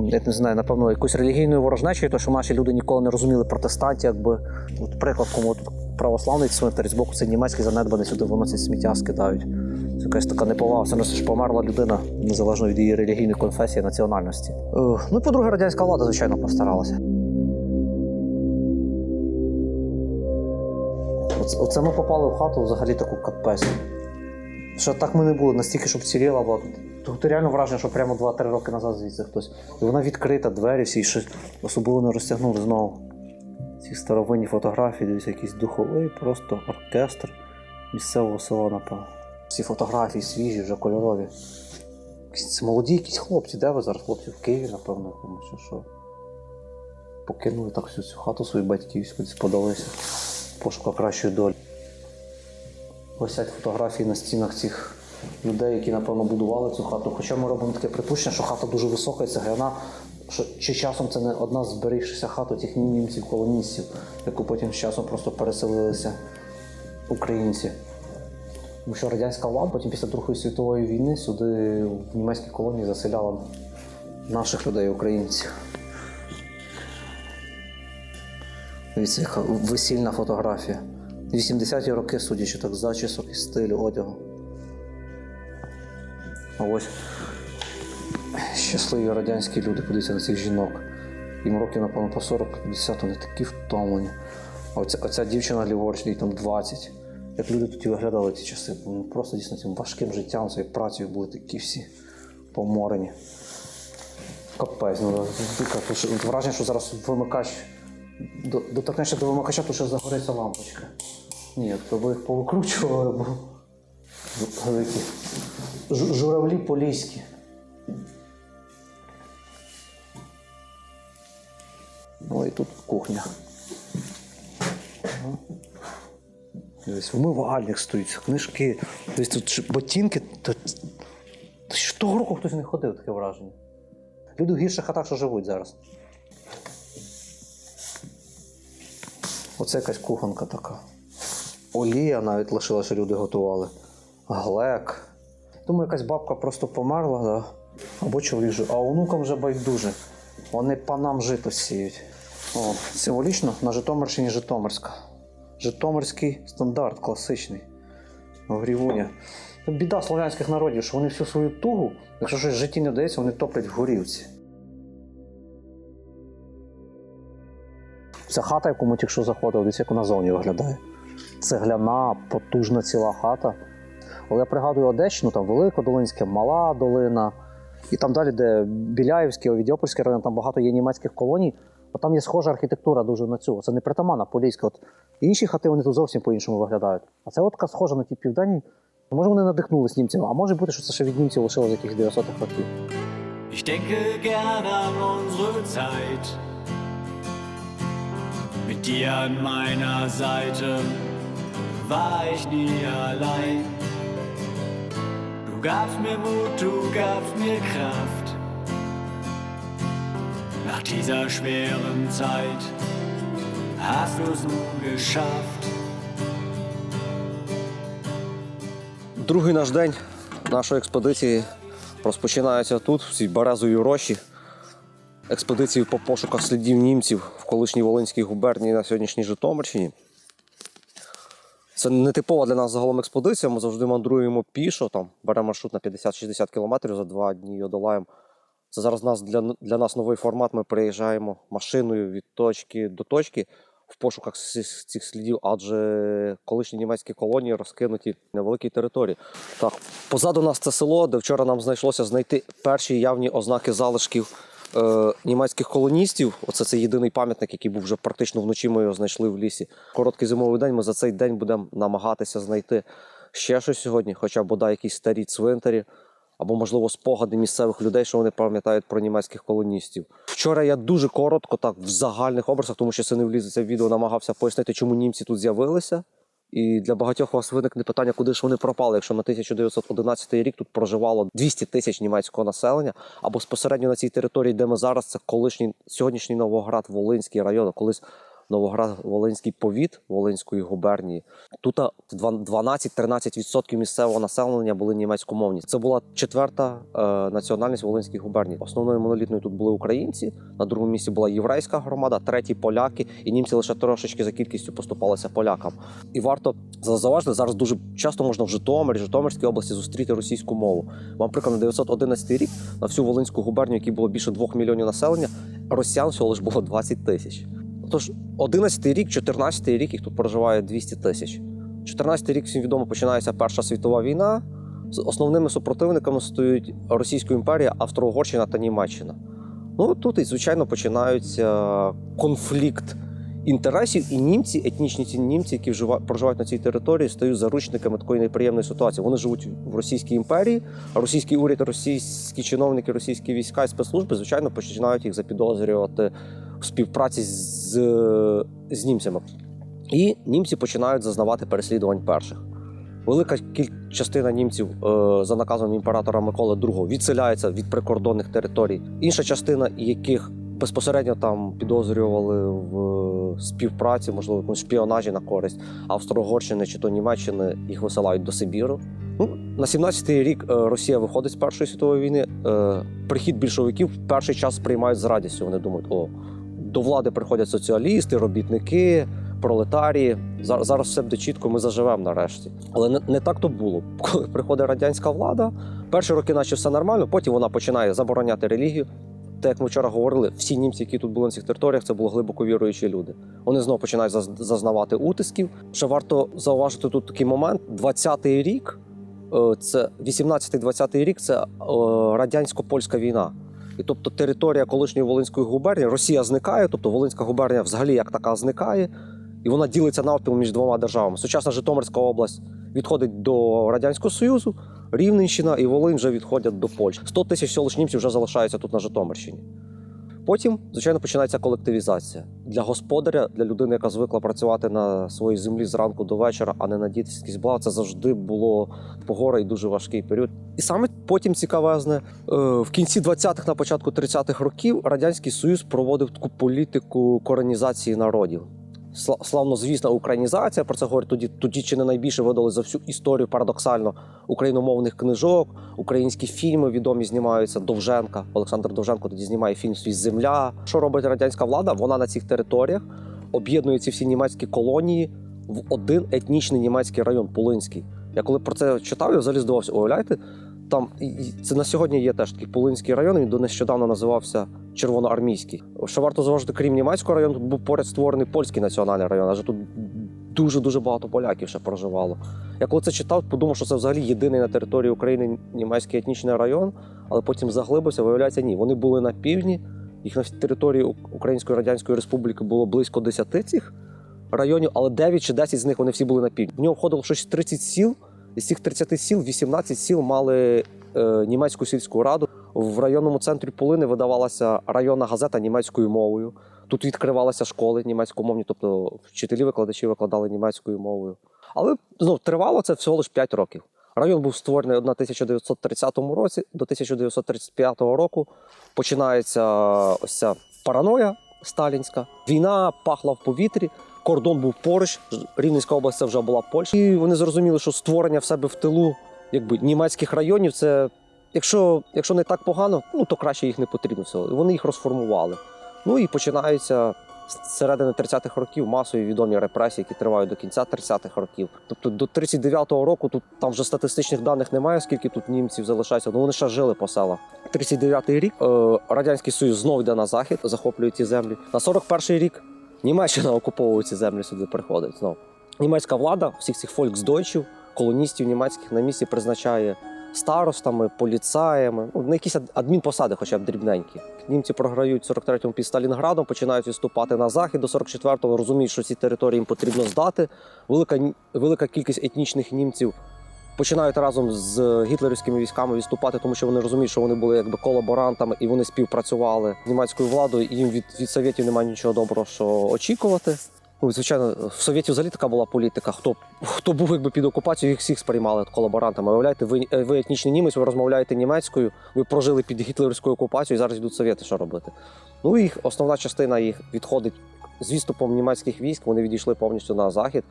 я не знаю, напевно, якоюсь релігійною ворожнечою, тому що наші люди ніколи не розуміли протестантів, якби. От приклад, кому тут православний цвинтар, з боку це німецький занедбаний, сюди виносять сміття, скидають. Це якась така неповага, це ж померла людина, незалежно від її релігійної конфесії, національності. Ну і по-друге, радянська влада, звичайно, постаралася. Оце ми попали в хату взагалі таку капець. Що так ми не були, настільки, щоб ціліла, бо тут реально враження, що прямо 2-3 роки назад звідси хтось. І вона відкрита, двері всі, ще особливо не розтягнули знову. Ці старовинні фотографії, дивіться, якийсь духовий просто оркестр місцевого села, напевно. Ці фотографії свіжі, вже кольорові. Це молоді якісь хлопці, де ви зараз? Хлопці в Києві, напевно, якомусь, чи що. Покинули так всю цю хату своїх батьківську, подалися в пошуках кращої долі. Висять фотографії на стінах цих людей, які, напевно, будували цю хату. Хоча ми робимо таке припущення, що хата дуже висока і цегляна, що чи часом це не одна з зберігшихся хат тих німців-колоністів, яку потім з часом просто переселилися українці. Тому що радянська влада потім після Другої світової війни сюди в німецькі колонії заселяла наших людей, українців. Дивіться, яка весільна фотографія. 80-ті роки, судячи так, зачісок і стилю одягу. А ось щасливі радянські люди, подивіться на цих жінок. Їм років, напевно, по 40-50, вони такі втомлені. А оця дівчина ліворуч, їй там 20. Як люди тут і виглядали ці часи, вони просто дійсно цим важким життям, своєю працею були такі всі поморені. Капець, ну, враження, що зараз вимикач, доторкнешся до вимикача, то ще загориться лампочка. Ні, то ви їх повикручували, бо великі. Журавлі поліські. Ну і тут кухня. Дивись, вмивальник стоїть, книжки. Дивись, тут ботинки. Того року хтось не ходив, таке враження. Люди в гірших хатах, що живуть зараз. Оце якась кухонка така. Олія навіть лишила, що люди готували. Глек. Думаю, якась бабка просто померла, да? Або чоловік, а онукам вже байдуже. Вони панам жито сіють. О, символічно на Житомирщині Житомирська. Житомирський стандарт, класичний. Грівуня. Біда слов'янських народів, що вони всю свою тугу, якщо щось в житті не вдається, вони топлять в горілці. Ця хата, яку ми тільки що заходили, дивіться, як вона зовні виглядає. Цегляна, потужна ціла хата. Але я пригадую Одещину, там Великодолинське, Мала Долина. І там далі, де Біляївський, Овідіопольський район, там багато є німецьких колоній. От там є схожа архітектура дуже на цю. Це не притаманна поліська. От інші хати, вони тут зовсім по-іншому виглядають. А це от така схожа на ті південні. Може вони надихнулись німцями, а може бути, що це ще від німців лишилось якихось 900-х років. Ich denke gern an unsere Zeit. Mit dir an meiner Seite war ich nie allein. Du gabst mir Mut, du gabst mir Kraft. Nach dieser schweren Zeit hast du es nun geschafft. Другий наш день нашої експедиції розпочинається тут, в цій Березовій рощі. Експедиції по пошуках слідів німців в колишній Волинській губернії на сьогоднішній Житомирщині. Це не типова для нас загалом експедиція, ми завжди мандруємо пішо, там, беремо маршрут на 50-60 кілометрів, за 2 дні його долаємо. Це зараз для нас новий формат, ми приїжджаємо машиною від точки до точки, в пошуках цих слідів, адже колишні німецькі колонії розкинуті на великій території. Так, позаду нас це село, де вчора нам знайшлося знайти перші явні ознаки залишків німецьких колоністів. Оце це єдиний пам'ятник, який був вже практично вночі, ми його знайшли в лісі. Короткий зимовий день, ми за цей день будемо намагатися знайти ще щось сьогодні, хоча б бодай якісь старі цвинтарі, або, можливо, спогади місцевих людей, що вони пам'ятають про німецьких колоністів. Вчора я дуже коротко, так, в загальних образах, тому що це не влізеться в відео, намагався пояснити, чому німці тут з'явилися. І для багатьох вас виникне питання, куди ж вони пропали, якщо на 1911 рік тут проживало 200 тисяч німецького населення, а безпосередньо на цій території, де ми зараз, це сьогоднішній Новоград-Волинський район, колись Новоград-Волинський повіт Волинської губернії. Тут 12-13% місцевого населення були німецькомовні. Це була четверта національність Волинської губернії. Основною монолітною тут були українці, на другому місці була єврейська громада, третій – поляки, і німці лише трошечки за кількістю поступалися полякам. І варто зауважити, зараз дуже часто можна в Житомирській області зустріти російську мову. Вам, наприклад, на 911 рік на всю Волинську губернію, якій було більше 2 мільйонів населення, росіян всього лише було 20 тисяч. Тож 11-й рік, 14-й рік їх тут проживає 200 тисяч. 14-й рік, всім відомо, починається Перша світова війна. З основними супротивниками стоять Російська імперія, Австро-Угорщина та Німеччина. Ну, тут, і, звичайно, починається конфлікт інтересів, і німці, етнічні ці німці, які проживають на цій території, стають заручниками такої неприємної ситуації. Вони живуть в Російській імперії, а російський уряд, російські чиновники, російські війська і спецслужби, звичайно, починають їх запідозрювати в співпраці з німцями. І німці починають зазнавати переслідувань перших. Велика частина німців за наказом імператора Миколи II відселяється від прикордонних територій. Інша частина, яких безпосередньо там підозрювали в співпраці, можливо, якомусь шпіонажі на користь Австро-Угорщини чи то Німеччини, їх висилають до Сибіру. Ну, на 17-й рік Росія виходить з Першої світової війни. Прихід більшовиків в перший час сприймають з радістю. Вони думають, до влади приходять соціалісти, робітники, пролетарії. Зараз все буде чітко, ми заживемо нарешті. Але не так то було. Коли приходить радянська влада, перші роки наче все нормально, потім вона починає забороняти релігію. Те, як ми вчора говорили, всі німці, які тут були на цих територіях, це були глибоко віруючі люди. Вони знову починають зазнавати утисків. Ще варто зауважити тут такий момент. 20-й рік, це 18-20-й рік, це радянсько-польська війна. І тобто територія колишньої Волинської губернії, Росія зникає, тобто Волинська губернія взагалі як така зникає, і вона ділиться навпіл між двома державами. Сучасна Житомирська область відходить до Радянського Союзу, Рівненщина і Волинь вже відходять до Польщі. 100 тисяч всього лиш німців вже залишаються тут на Житомирщині. Потім, звичайно, починається колективізація. Для господаря, для людини, яка звикла працювати на своїй землі зранку до вечора, а не надіятися якісь блага, це завжди було погора і дуже важкий період. І саме потім цікавезне, в кінці 20-х, на початку 30-х років Радянський Союз проводив таку політику коронізації народів. Славнозвісна українізація, про це говорять тоді чи не найбільше видали за всю історію, парадоксально, україномовних книжок, українські фільми відомі знімаються, Довженка, Олександр Довженко тоді знімає фільм «Свій земля». Що робить радянська влада? Вона на цих територіях об'єднує ці всі німецькі колонії в один етнічний німецький район, Пулинський. Я коли про це читав, я взагалі здивався, уявляєте, там, це на сьогодні є теж такий Пулинський район, він до нещодавно називався Червоноармійський. Що варто зауважити, крім німецького району, тут був поряд створений польський національний район, адже тут дуже-дуже багато поляків ще проживало. Я коли це читав, подумав, що це взагалі єдиний на території України німецький етнічний район, але потім заглибився, виявляється, ні. Вони були на півдні, їх на території Української Радянської Республіки було близько 10 цих районів, але 9 чи 10 з них вони всі були на півдні. В нього входило щось 30 сіл, із цих 30 сіл 18 сіл мали німецьку сільську раду. В районному центрі Пулини видавалася районна газета німецькою мовою. Тут відкривалися школи німецькомовні, тобто вчителі-викладачі викладали німецькою мовою. Але тривало це всього лише 5 років. Район був створений в 1930 році, до 1935 року починається ось ця параноя сталінська. Війна пахла в повітрі, кордон був поруч, Рівненська область це вже була Польща. І вони зрозуміли, що створення в себе в тилу німецьких районів, це, якщо не так погано, то краще їх не потрібно всього. І вони їх розформували. Ну і починаються з середини 30-х років масові відомі репресії, які тривають до кінця 30-х років. Тобто до 39-го року там вже статистичних даних немає, скільки тут німців залишається, але вони ще жили по селах. 39-й рік Радянський Союз знову йде на захід, захоплює ті землі. На 41-й рік Німеччина окуповує ці землі, сюди приходить знову. Німецька влада всіх цих фольксдойчів, колоністів німецьких на місці призначає старостами, поліцаями, на якісь адмінпосади, хоча б дрібненькі. Німці програють 43-му під Сталінградом, починають відступати на захід до 44-го, розуміють, що ці території їм потрібно здати. Велика кількість етнічних німців починають разом з гітлерівськими військами відступати, тому що вони розуміють, що вони були якби колаборантами і вони співпрацювали з німецькою владою, і їм від совєтів немає нічого доброго, що очікувати. Звичайно, в Совєтів взагалі така була політика. Хто був якби під окупацією, їх всіх сприймали колаборантами. Виявляєте, ви етнічний німець, ви розмовляєте німецькою, ви прожили під гітлерівською окупацією, і зараз йдуть совєти, що робити. Їх основна частина їх відходить з відступом німецьких військ, вони відійшли повністю на захід,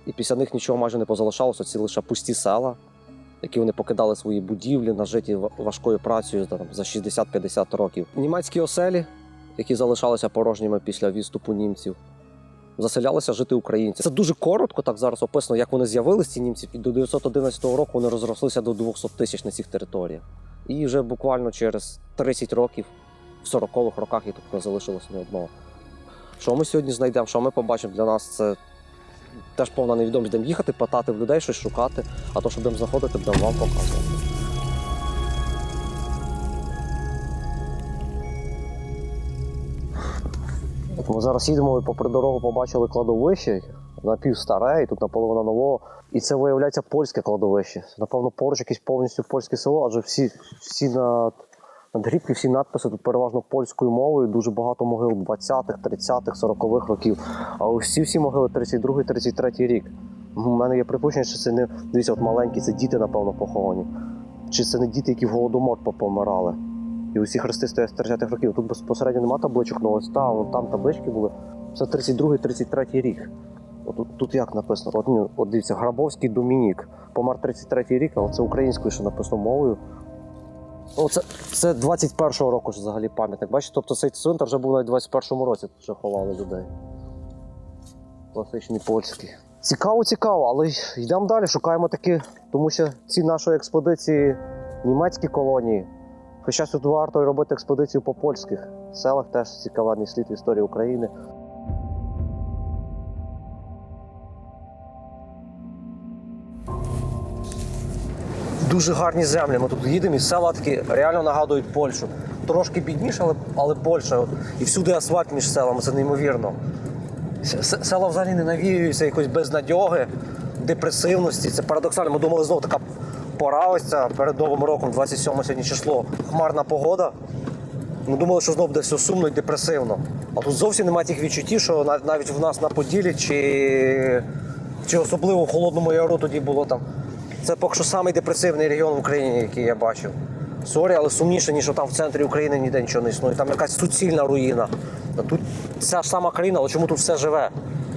і після них нічого майже не позалишалося, ці лише пусті села, які вони покидали свої будівлі, нажиті важкою працею за 60-50 років. Німецькі оселі, які залишалися порожніми після відступу німців, заселялися жити українці. Це дуже коротко, так зараз описано, як вони з'явилися, ці німці. І до 911 року вони розрослися до 200 тисяч на цих територіях. І вже буквально через 30 років, в 40-х роках, і тут не залишилося ні одного. Що ми сьогодні знайдемо, що ми побачимо, для нас це теж повна невідомість. Будемо їхати, питати в людей, щось шукати, а то, що будемо знаходити, будемо вам показувати. Ми зараз їдемо і попри дорогу побачили кладовище, напівстаре, і тут наполовину нового. І це, виявляється, польське кладовище. Напевно, поруч якесь повністю польське село, адже всі надгрібки, всі надписи тут переважно польською мовою, дуже багато могил 20-х, 30-х, 40-х років. А ось всі могили 32-й, 33-й рік. У мене є припущення, що це не, дивіться, от маленькі, це діти, напевно, поховані. Чи це не діти, які в Голодомор попомирали. І усі хрести стоять з 30-х років. Тут безпосередньо нема табличок, але ось там таблички були. Це 32-й, 33-й рік. Тут як написано? От дивіться, Грабовський Домінік. Помер 33-й рік, але це українською, що написано мовою. Це 21-го року ж взагалі пам'ятник. Бачите, тобто цей цвинтар вже був навіть в 21-му році, тут вже ховали людей. Класичний польський. Цікаво, але йдемо далі, шукаємо такі, тому що ці нашої експедиції німецькі колонії. Хоча тут варто робити експедицію по польських селах, теж цікавий слід в історії України. Дуже гарні землі. Ми тут їдемо, і села такі реально нагадують Польщу. Трошки бідніше, але Польща. І всюди асфальт між селами, це неймовірно. Села взагалі не навіюються якоїсь безнадьоги, депресивності. Це парадоксально. Ми думали, знову така пора ось ця перед Новим роком, 27 сьогодні число, хмарна погода. Ми думали, що знову буде все сумно і депресивно. А тут зовсім немає тих відчуттів, що навіть в нас на Поділлі чи особливо в Холодному Яру тоді було там. Це поки що самий депресивний регіон в Україні, який я бачив. Сорі, але сумніше, ніж там в центрі України ніде нічого не існує. Там якась суцільна руїна. А тут ця ж сама країна, але чому тут все живе?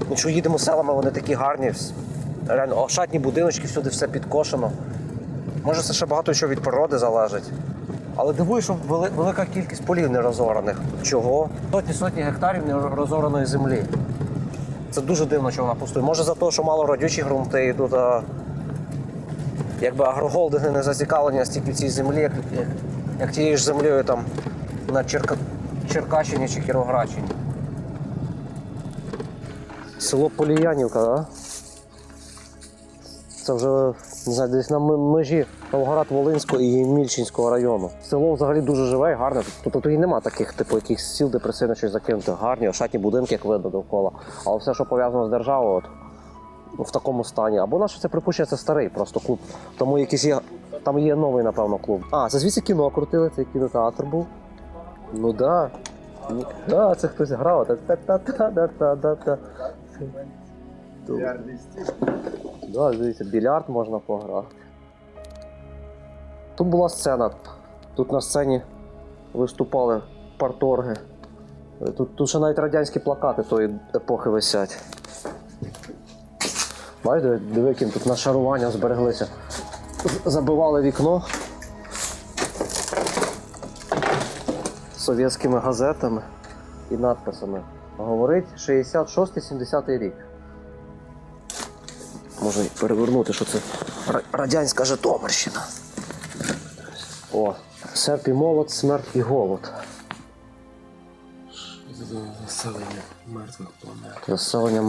Ми що їдемо селами, вони такі гарні. Реально, ошатні будиночки, всюди все підкошено. Може, це ще багато що від природи залежить. Але дивую, що велика кількість полів нерозораних. Чого? Сотні гектарів нерозораної землі. Це дуже дивно, що вона пустує. Може за те, що мало родючі ґрунти і тут якби агрохолдинги не зацікавлені стільки в цій землі, як тією ж землею там на Черкащині чи Кіровоградщині. Село Поліянівка, так? Це вже, не знаю, десь на межі Новоград-Волинського і Мільчинського району. Село взагалі дуже живе і гарне. Тут і нема таких, якихось сіл депресивно щось закинути. Гарні, ошатні будинки, як видно довкола. Але все, що пов'язано з державою, в такому стані. Або наше це припущення, це старий просто клуб. Тому там є новий, напевно, клуб. Це звідси кіно крутили, цей кінотеатр був. Ну да. Да, це хтось грав. Та-та-та-та-та-та. Да, дивіться, більярд можна пограти. Тут була сцена. Тут на сцені виступали парторги. Тут ще навіть радянські плакати тої епохи висять. Бачите, диви, яким тут нашарування збереглися. Забивали вікно совєтськими газетами і надписами. Говорить 66-70 рік. Можна перевернути, що це радянська Житомирщина. Серп і молот, смерть і голод. Заселення мертвих планет. Заселення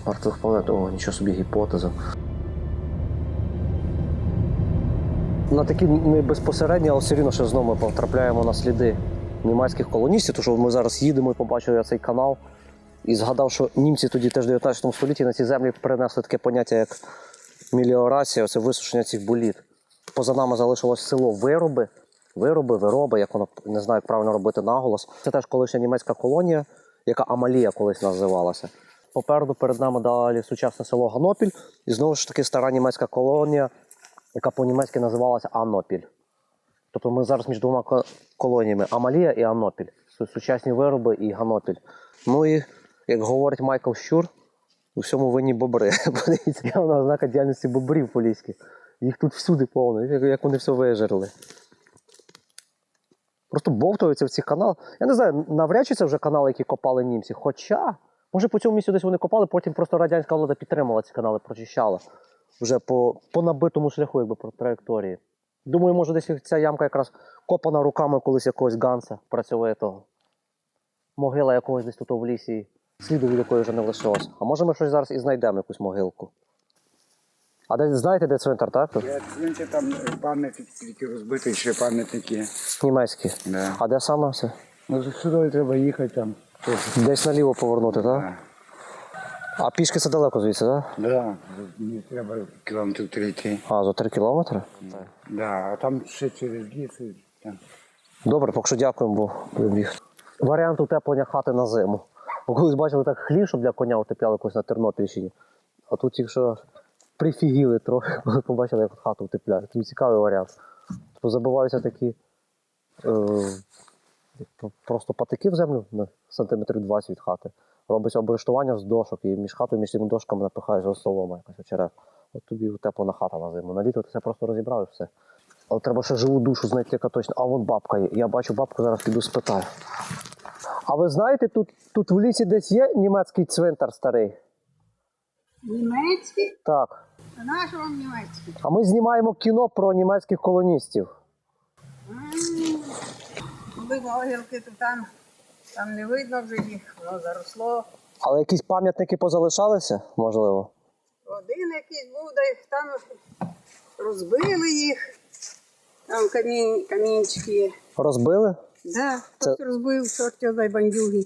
мертвих планет. О, нічого собі гіпотеза. На такі не безпосередні, але все рівно ще знову ми потрапляємо на сліди німецьких колоністів, тому що ми зараз їдемо і побачили цей канал. І згадав, що німці тоді теж в 19 столітті на ці землі принесли таке поняття, як меліорація, це висушення цих боліт. Поза нами залишилось село Вироби, як воно, не знаю, як правильно робити наголос. Це теж колишня німецька колонія, яка Амалія колись називалася. Попереду перед нами далі сучасне село Ганопіль, і знову ж таки стара німецька колонія, яка по-німецьки називалася Анопіль. Тобто ми зараз між двома колоніями Амалія і Анопіль. Сучасні Вироби і Ганопіль. Ну і, як говорить Майкл Щур, у всьому винні бобри. Подивіться, явна ознака діяльності бобрів поліських. Їх тут всюди повно, як вони все вижерли. Просто бовтаються в цих каналах. Я не знаю, навряд чи це вже канали, які копали німці. Хоча, може по цьому місцю десь вони копали, потім просто радянська влада підтримала ці канали, прочищала. Вже по набитому шляху, якби по траєкторії. Думаю, може десь ця ямка якраз копана руками колись якогось ганса працьовитого. Могила якогось десь тут в лісі, сліду від якої вже не лишилось. А може ми щось зараз і знайдемо, якусь могилку. А де, знаєте, де цвинтар, так? Я цвинтар, там пам'ятники тільки розбиті, ще пам'ятники. Німецькі. Да. А де саме все? Ну, сюди треба їхати там. Десь наліво повернути, так? Да. А пішки це далеко звідси, так? Да. Мені треба кілометрів 3 йти. А, за 3 кілометри? Да. А там ще через ліс. Там. Добре, поки що дякуємо, бо будемо їхати. Варіант утеплення хати на зиму. Бо колись бачили так хлів, щоб для коня утепляли якось на Тернопільщині. А тут тільки що прифігіли трохи, коли побачили, як хату утепляють. Тому цікавий варіант. Тобто забиваються такі просто патики в землю на сантиметрів 20 від хати. Робиться облаштування з дошок, і між хатою, між цими дошками напихаєш солома, якась очерет. От тобі утеплена хата на зиму. На літо ти це просто розібрав і все. Але треба ще живу душу знайти, яка точно. А вон бабка є. Я бачу бабку, зараз піду спитаю. А ви знаєте, тут в лісі десь є німецький цвинтар старий? Німецький? Так. А на що вам німецький? А ми знімаємо кіно про німецьких колоністів. Були могилки, то там не видно вже їх, воно заросло. Але якісь пам'ятники позалишалися, можливо? Один якийсь був, де їх там розбили їх. Там камінчики. Розбили? Да, хтось розбив, чорт дай бандюги.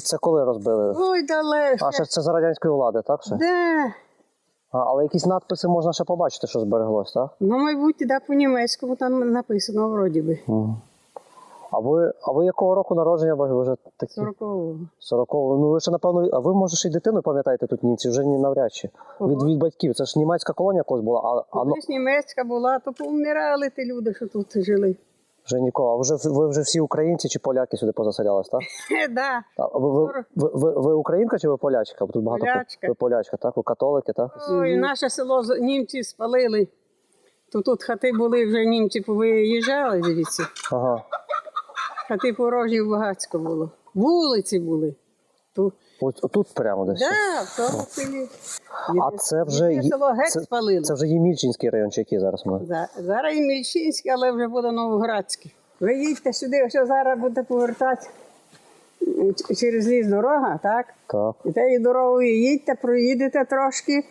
Це коли розбили? Ой, далеко. А, ще це за радянської влади, так? Ще? Да. Але якісь надписи можна ще побачити, що збереглось, так? Ну, мабуть, да, по-німецькому там написано вроді би. А ви якого року народження? Ви вже такі? 40-го. 40-го. Ну ви ще, напевно, а ви, може, ще й дитину пам'ятаєте тут німці? Вже ні навряд чи. Від батьків. Це ж німецька колонія колись була. Колись німецька була, то повмирали ті люди, що тут жили. Вже нікого. А ви вже всі українці чи поляки сюди позаселялись, так? Да. А ви українка чи ви полячка? Бо тут багато Полячка. Ви полячка, так? Ви католики, так? Ой, наше село німці спалили. То тут хати були, вже німці повиїжджали звідси. Ага. Хати порожніх багатсько було. Вулиці були. Ось тут прямо десь. Так, в тому селі. А це вже Єдине село геть спалили. Це вже Ємільчинський район, чи який зараз ми? Зараз і Мільчинське, але вже буде Новоградське. Ви їдьте сюди, ось зараз будете повертати через ліс дорога, так? Так. І тією дорогою їдьте, проїдете трошки,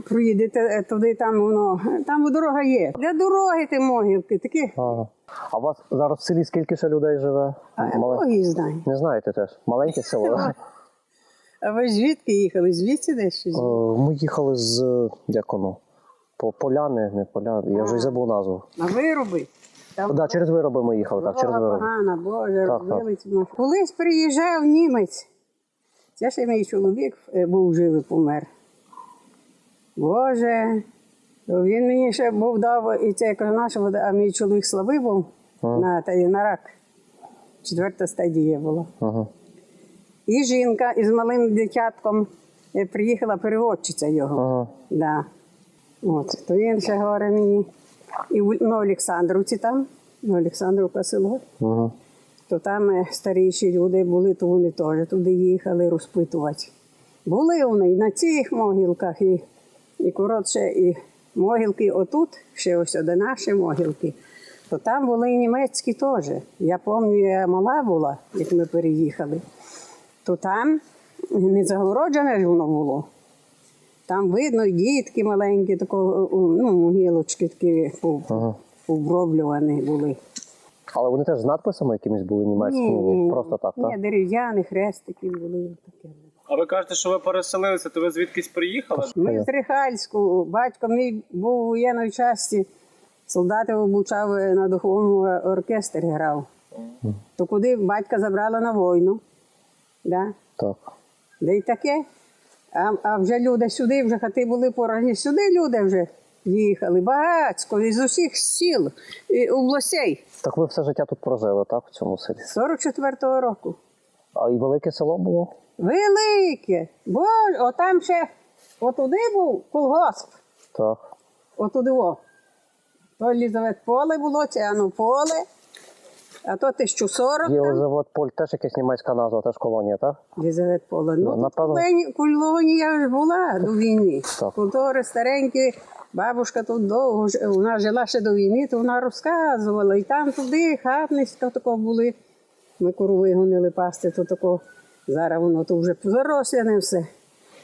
проїдете туди, там дорога є. Для дороги ті могилки, такі. Ага. А у вас зараз в селі скільки ще людей живе? Боги знає. Не знаєте теж? Маленьке село? А ви звідки їхали? Звідси десь? Ми їхали з, як воно, Поляни, не Поляни, я вже й забув назву. На Вироби? Так, да, через Вироби ми їхали, так, через Вироби. Погана, Боже, Так, розбили ці машини. Колись приїжджав німець. Це ще мій чоловік був живий, помер. Боже, він мені ще був дав, і це я кажу, нашого, а мій чоловік слабий був на рак. 4-та стадія була. Ага. І жінка із малим дитятком приїхала переводчиця його. Ага. Да. От, то він ще говорить мені, і на Олександрівці там, на Олександрівка село, то там старіші люди були, то вони теж туди їхали розпитувати. Були вони і на цих могилках, і коротше, і могилки отут, ще ось де наші могилки, то там були і німецькі теж. Я пам'ятаю, я мала була, як ми переїхали. То там не загороджене ж воно було. Там видно, і дітки маленькі, могилочки такі оброблювані були. Але вони теж з надписами якимись були німецькими? Просто так, так? Ні, дерев'яні хрестики були. Таке. А ви кажете, що ви переселилися, то ви звідкись приїхали? Ми з Рихальську, батько мій був у воєнній часті, солдатів обучав, на духовному оркестрі грав. То куди батька забрала на війну. Да? Так. Да й таке. А вже люди сюди, вже хати були порані, сюди люди вже їхали, багатько, із усіх сіл, і областей. Так ви все життя тут прожили, так, в цьому селі? 44-го року. А і велике село було? Велике. Бо отам ще, отуди був колгосп. Так. Отуди о. То Елізавет поле було, це поле. А то 1040 там. Єлизавет Поль теж якась німецька назва, теж колонія, так? Елізавет поле. Ну, напевно. колонія ж була до війни. Так. Культури старенькі, бабушка тут довго, вона жила ще до війни, то вона розказувала. І там туди хатницька тако були. Ми кору вигонили пасти, то тако. Зараз воно то вже заросляне все.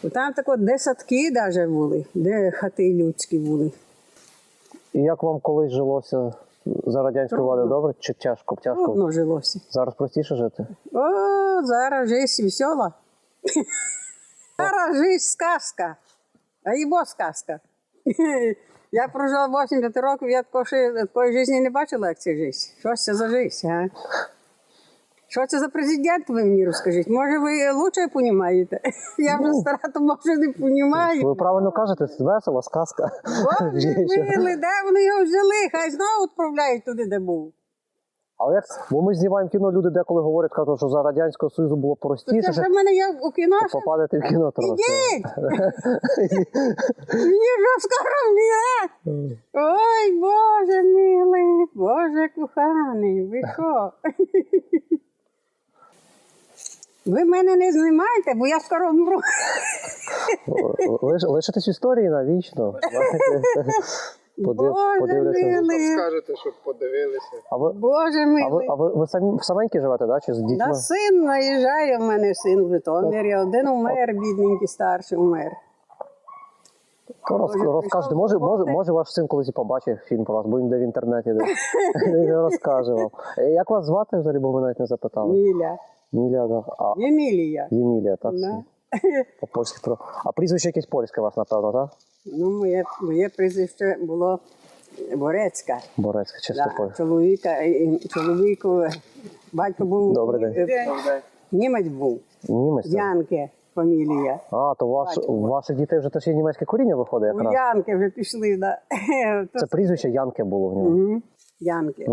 То там тако, де садки навіть були, де хати людські були. І як вам колись жилося за радянської влади, добре? Чи тяжко? Трудно жилося. Зараз простіше жити? О, зараз жизнь весела. Зараз жизнь сказка. А їбо сказка. Я прожила 80 років, я такої житті не бачила, як це життя. Що це за життя, а? Що це за президент, ви мені розкажіть? Може, ви краще розумієте? Я вже стара, то може не розумію. Ви правильно кажете, весело, сказка. Боже милий, де вони його взяли? Хай знову відправляють туди, де був. Але як? Бо ми знімаємо кіно, люди деколи говорять, кажуть, що за Радянського Союзу було То простіше, це ж в мене є у кіно. ще? попадати в кіно трохи. Ідіть! Мені вже скоро вмирати. Ой, Боже милий, Боже коханий, ви що? Ви мене не знімайте, бо я скоро вмру. Лишитись в історії навічно. Боже Подивляться. милий, Скажете, щоб подивилися. Боже милий. А ви саменькі живете, да? Чи з дітьми? На син наїжджає, в мене син в Житомирі. Один умер, бідненький, старший умер. Розкажете, може ваш син колись і побачив фільм про вас, бо він де в інтернеті, де він розкаже вам. Як вас звати взагалі, бо ви навіть не запитали? Міля. Міля, так. Емілія. Ємілія, так? Да. По-польськи. А прізвище якесь польське у вас, напевно, так? Ну, моє прізвище було Борецька. Борецьке, чисто Да, польське. чоловіку, батько був Добрий день. німець був, Німець? так? Янке фамілія. А, то у ваших дітей вже теж є німецьке коріння виходить У якраз? Янки вже пішли, да. Це прізвище Янке було в нього. Мгм. Янки.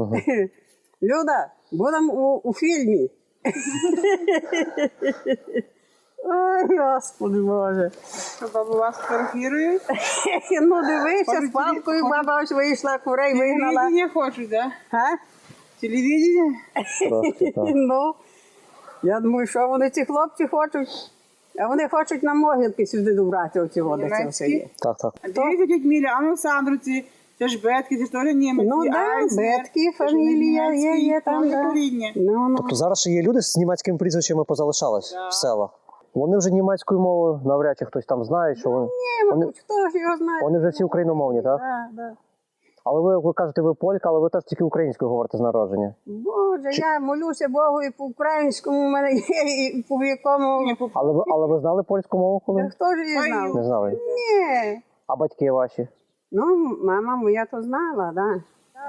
Люда, будемо у фільмі. Ой, Господи Боже. Баба вас фотографірує? Ну дивися, з палкою баба ось вийшла, курей вигнала. Телевидение хочуть, да? А? Телевидение? Трошки, так. Ну, я думаю, що вони ці хлопці хочуть. А вони хочуть на могилки сюди добрати оці води. Це все є. Так, так. А дивіться, тетя Міля, а ну Сандруці, це ж Бетки, це ж теж німець. Ну і да, Айзнер, Бетки, це ж фамілія німецький, є там, теж да. коріння. Ну. Тобто зараз ще є люди з німецькими прізвищами позалишались в селах. Вони вже німецькою мовою навряд чи хтось там знає, що вони. Ні, мабуть, хто ж його знає. Вони вже всі україномовні, так? Да, да. Але ви кажете, ви полька, але ви теж тільки українською говорите з народження. Боже, я молюся Богу і по-українському в мене є, і по якому. Але ви знали польську мову коли? Хто ж її знав? Не знали. Ні. А батьки ваші? Ну, мама моя то знала, да.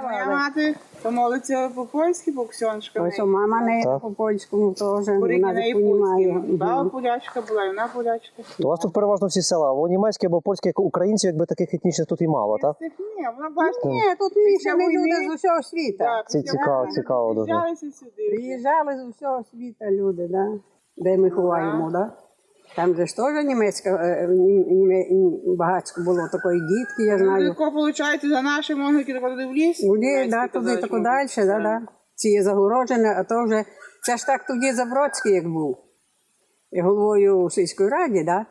Моя мати помолиться по-польськи, по ксьоншкам. Ось у мама не Так. по-польському теж, Порік вона неї не розуміє. польський. Баба полячка була, і вона полячка. У вас тут переважно всі села, або німецькі, або польські, як українців, якби таких етнічних тут і мало, так? Ні, вона бачите. Ні, тут мішані війни- люди з усього світу. Це цікаво дуже. Приїжджалися сюди. Приїжджали з усього світу люди, да? Де ми ховаємо, да? Там же ж теж німецька, багатько було такої дітки, я знаю. Тако, виходить, за наші могилки, тако туди в ліс. Туди, німецькі да, туди, казали, тако що далі, да, да. Ці є загороджені, а то вже, це ж так тоді Забродський як був. І головою у сільської раді, да?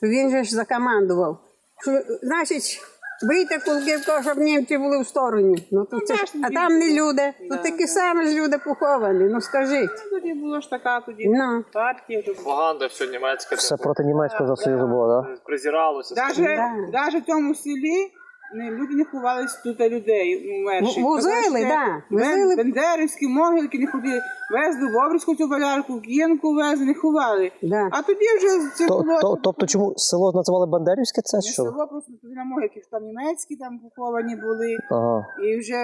То він же ж закомандував, що, значить, Бийте Кулківку, щоб німці були в стороні. Ну, тут це, а там не люди. Тут такі самі ж люди поховані. Ну скажіть. Тоді було ж така тоді. Ну. Партія. Пропаганда, все німецьке. Все проти німецького Союзу було, так? Презиралося. Навіть в тому селі люди не ховались тут людей умерших. Возили, так. Возили. Бендерівські могилки не ходили. Везли в Обрізьку цю болярку, в Кіянку везли, не ховали. Да. А тоді вже це було... Тобто чому село називали Бандерівське це? Не Що? село, просто туди на могилки, що там німецькі там поховані були. Ага. І вже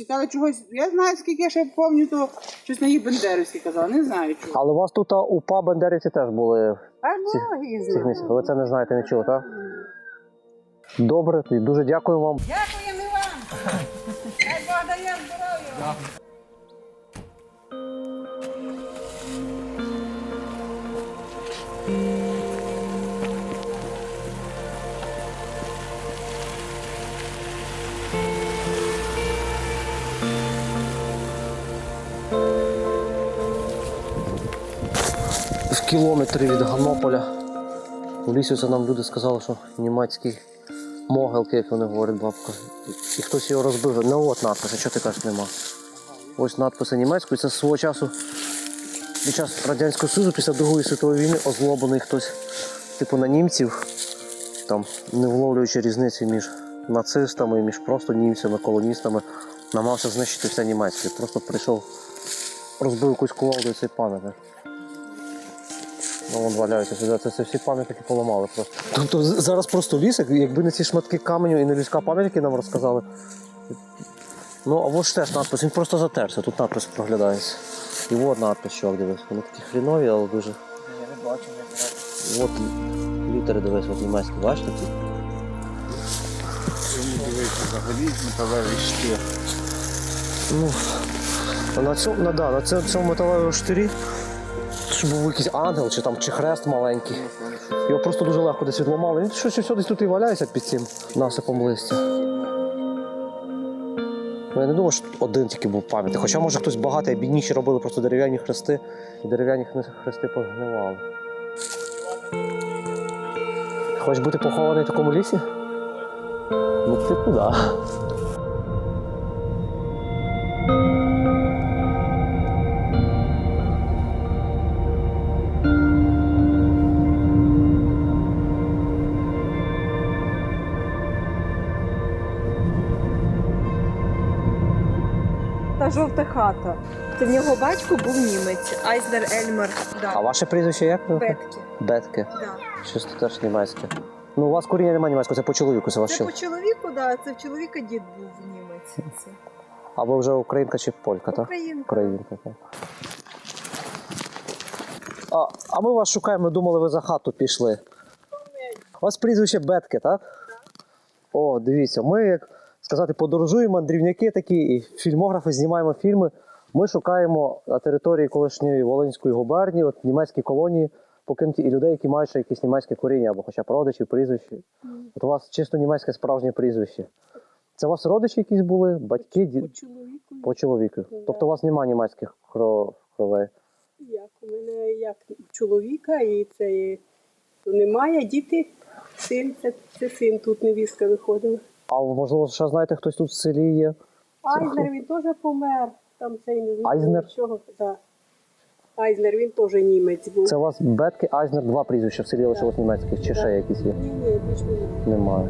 вважали чогось. Я знаю, скільки я ще пам'ятаю, то щось на їх Бендерівські казали, не знаю чого. Але у вас тут УПА Бандерівці теж були А Боги в цих знає. місцях. Ви це не знаєте, не чули, так? Добре, і дуже дякую вам. Дякуємо і вам. Хай Бог дає здоров'я. В кілометрі від Ганополя. У лісі це нам люди сказали, що німецькі могилки, як вони говорять, бабка. І хтось його розбив. Ну от надписи, що ти кажеш, нема. Ось надписи німецькою. Це свого часу, під час Радянського Союзу, після Другої світової війни, озлоблений хтось, типу на німців, там, не вловлюючи різниці між нацистами, між просто німцями, колоністами, намагався знищити все німецьке. Просто прийшов, розбив якусь кувалду і цей пам'ятник. Ну, вон валяються сюди, це всі пам'ятники поламали просто. Тобто зараз просто ліс, якби не ці шматки каменю і не людська пам'ять, які нам розказали. Ну, а ось теж надпис, він просто затерся, тут надпис проглядається. І от надпис, чувак, дивись, вони такі хрінові, але дуже. І от літери, дивись, от німецькі, бачите ці? Дивіться, взагалі металевий штир. Ну, на цьому металевому штирі, щоб був якийсь ангел, чи хрест маленький. Його просто дуже легко десь відламали. Він щось десь тут і валяється під цим насипом листя. Ну, я не думаю, що один тільки був пам'ятник. Хоча, може, хтось багатий, а бідніші робили просто дерев'яні хрести, і дерев'яні хрести погнивали. Хочеш бути похований в такому лісі? Ну, типу, да. Та жовта хата. Це в нього батько був німець, Айзнер Ельмар. Да. А ваше прізвище як? Бетки. Бетке. Да. Щось тут теж німецьке. Ну, у вас коріння немає німецького, це по чоловіку, це ваш Це чоловік. по чоловіку, да, це в чоловіка дід був німець. Це. А ви вже українка чи полька, так? Українка. Українка, так. А ми вас шукаємо, ми думали, ви за хату пішли. У вас прізвище Бетке, так? О, дивіться, ми, як сказати, подорожуємо, мандрівники такі, і фільмографи, знімаємо фільми. Ми шукаємо на території колишньої Волинської губернії, от німецькі колонії покинуті, і людей, які мають ще якісь німецьке коріння, або хоча б родичі, прізвище. От у вас чисто німецьке справжнє прізвище. Це у вас родичі якісь були, батьки, По чоловіку. по чоловіку? Тобто у вас немає німецьких кровей? Як у мене як чоловіка, і це то немає, діти, син, це син, тут невістка виходила. А можливо, ще знаєте, хтось тут в селі є? Айзнер, він теж помер, там цей не знаю Айзнер? нічого. Да. Айзнер, він теж німець був. Це у вас Бетке, Айзнер, два прізвища в селі лишилось німецьких, чи ще якісь є? Ні, більш немає. Немає.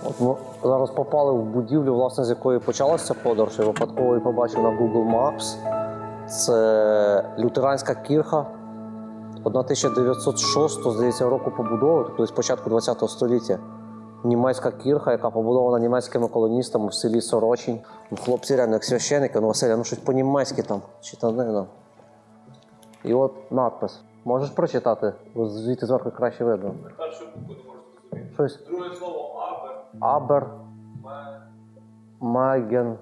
От ми зараз попали в будівлю, власне, з якої почалася ця подорож. Я випадково і побачив на Google Maps. Це лютеранська кірха 1906, здається, року побудови, тобто з початку ХХ століття. Німецька кірха, яка побудована німецькими колоністами в селі Сорочинь. Хлопці реально як священники, ну Василя, ну щось по-німецьки там, читанина. І от надпис. Можеш прочитати? Бо звідти зверху краще видно. Першу букву не можу зрозуміти. Щось. Друге слово абер. Абер. Маген.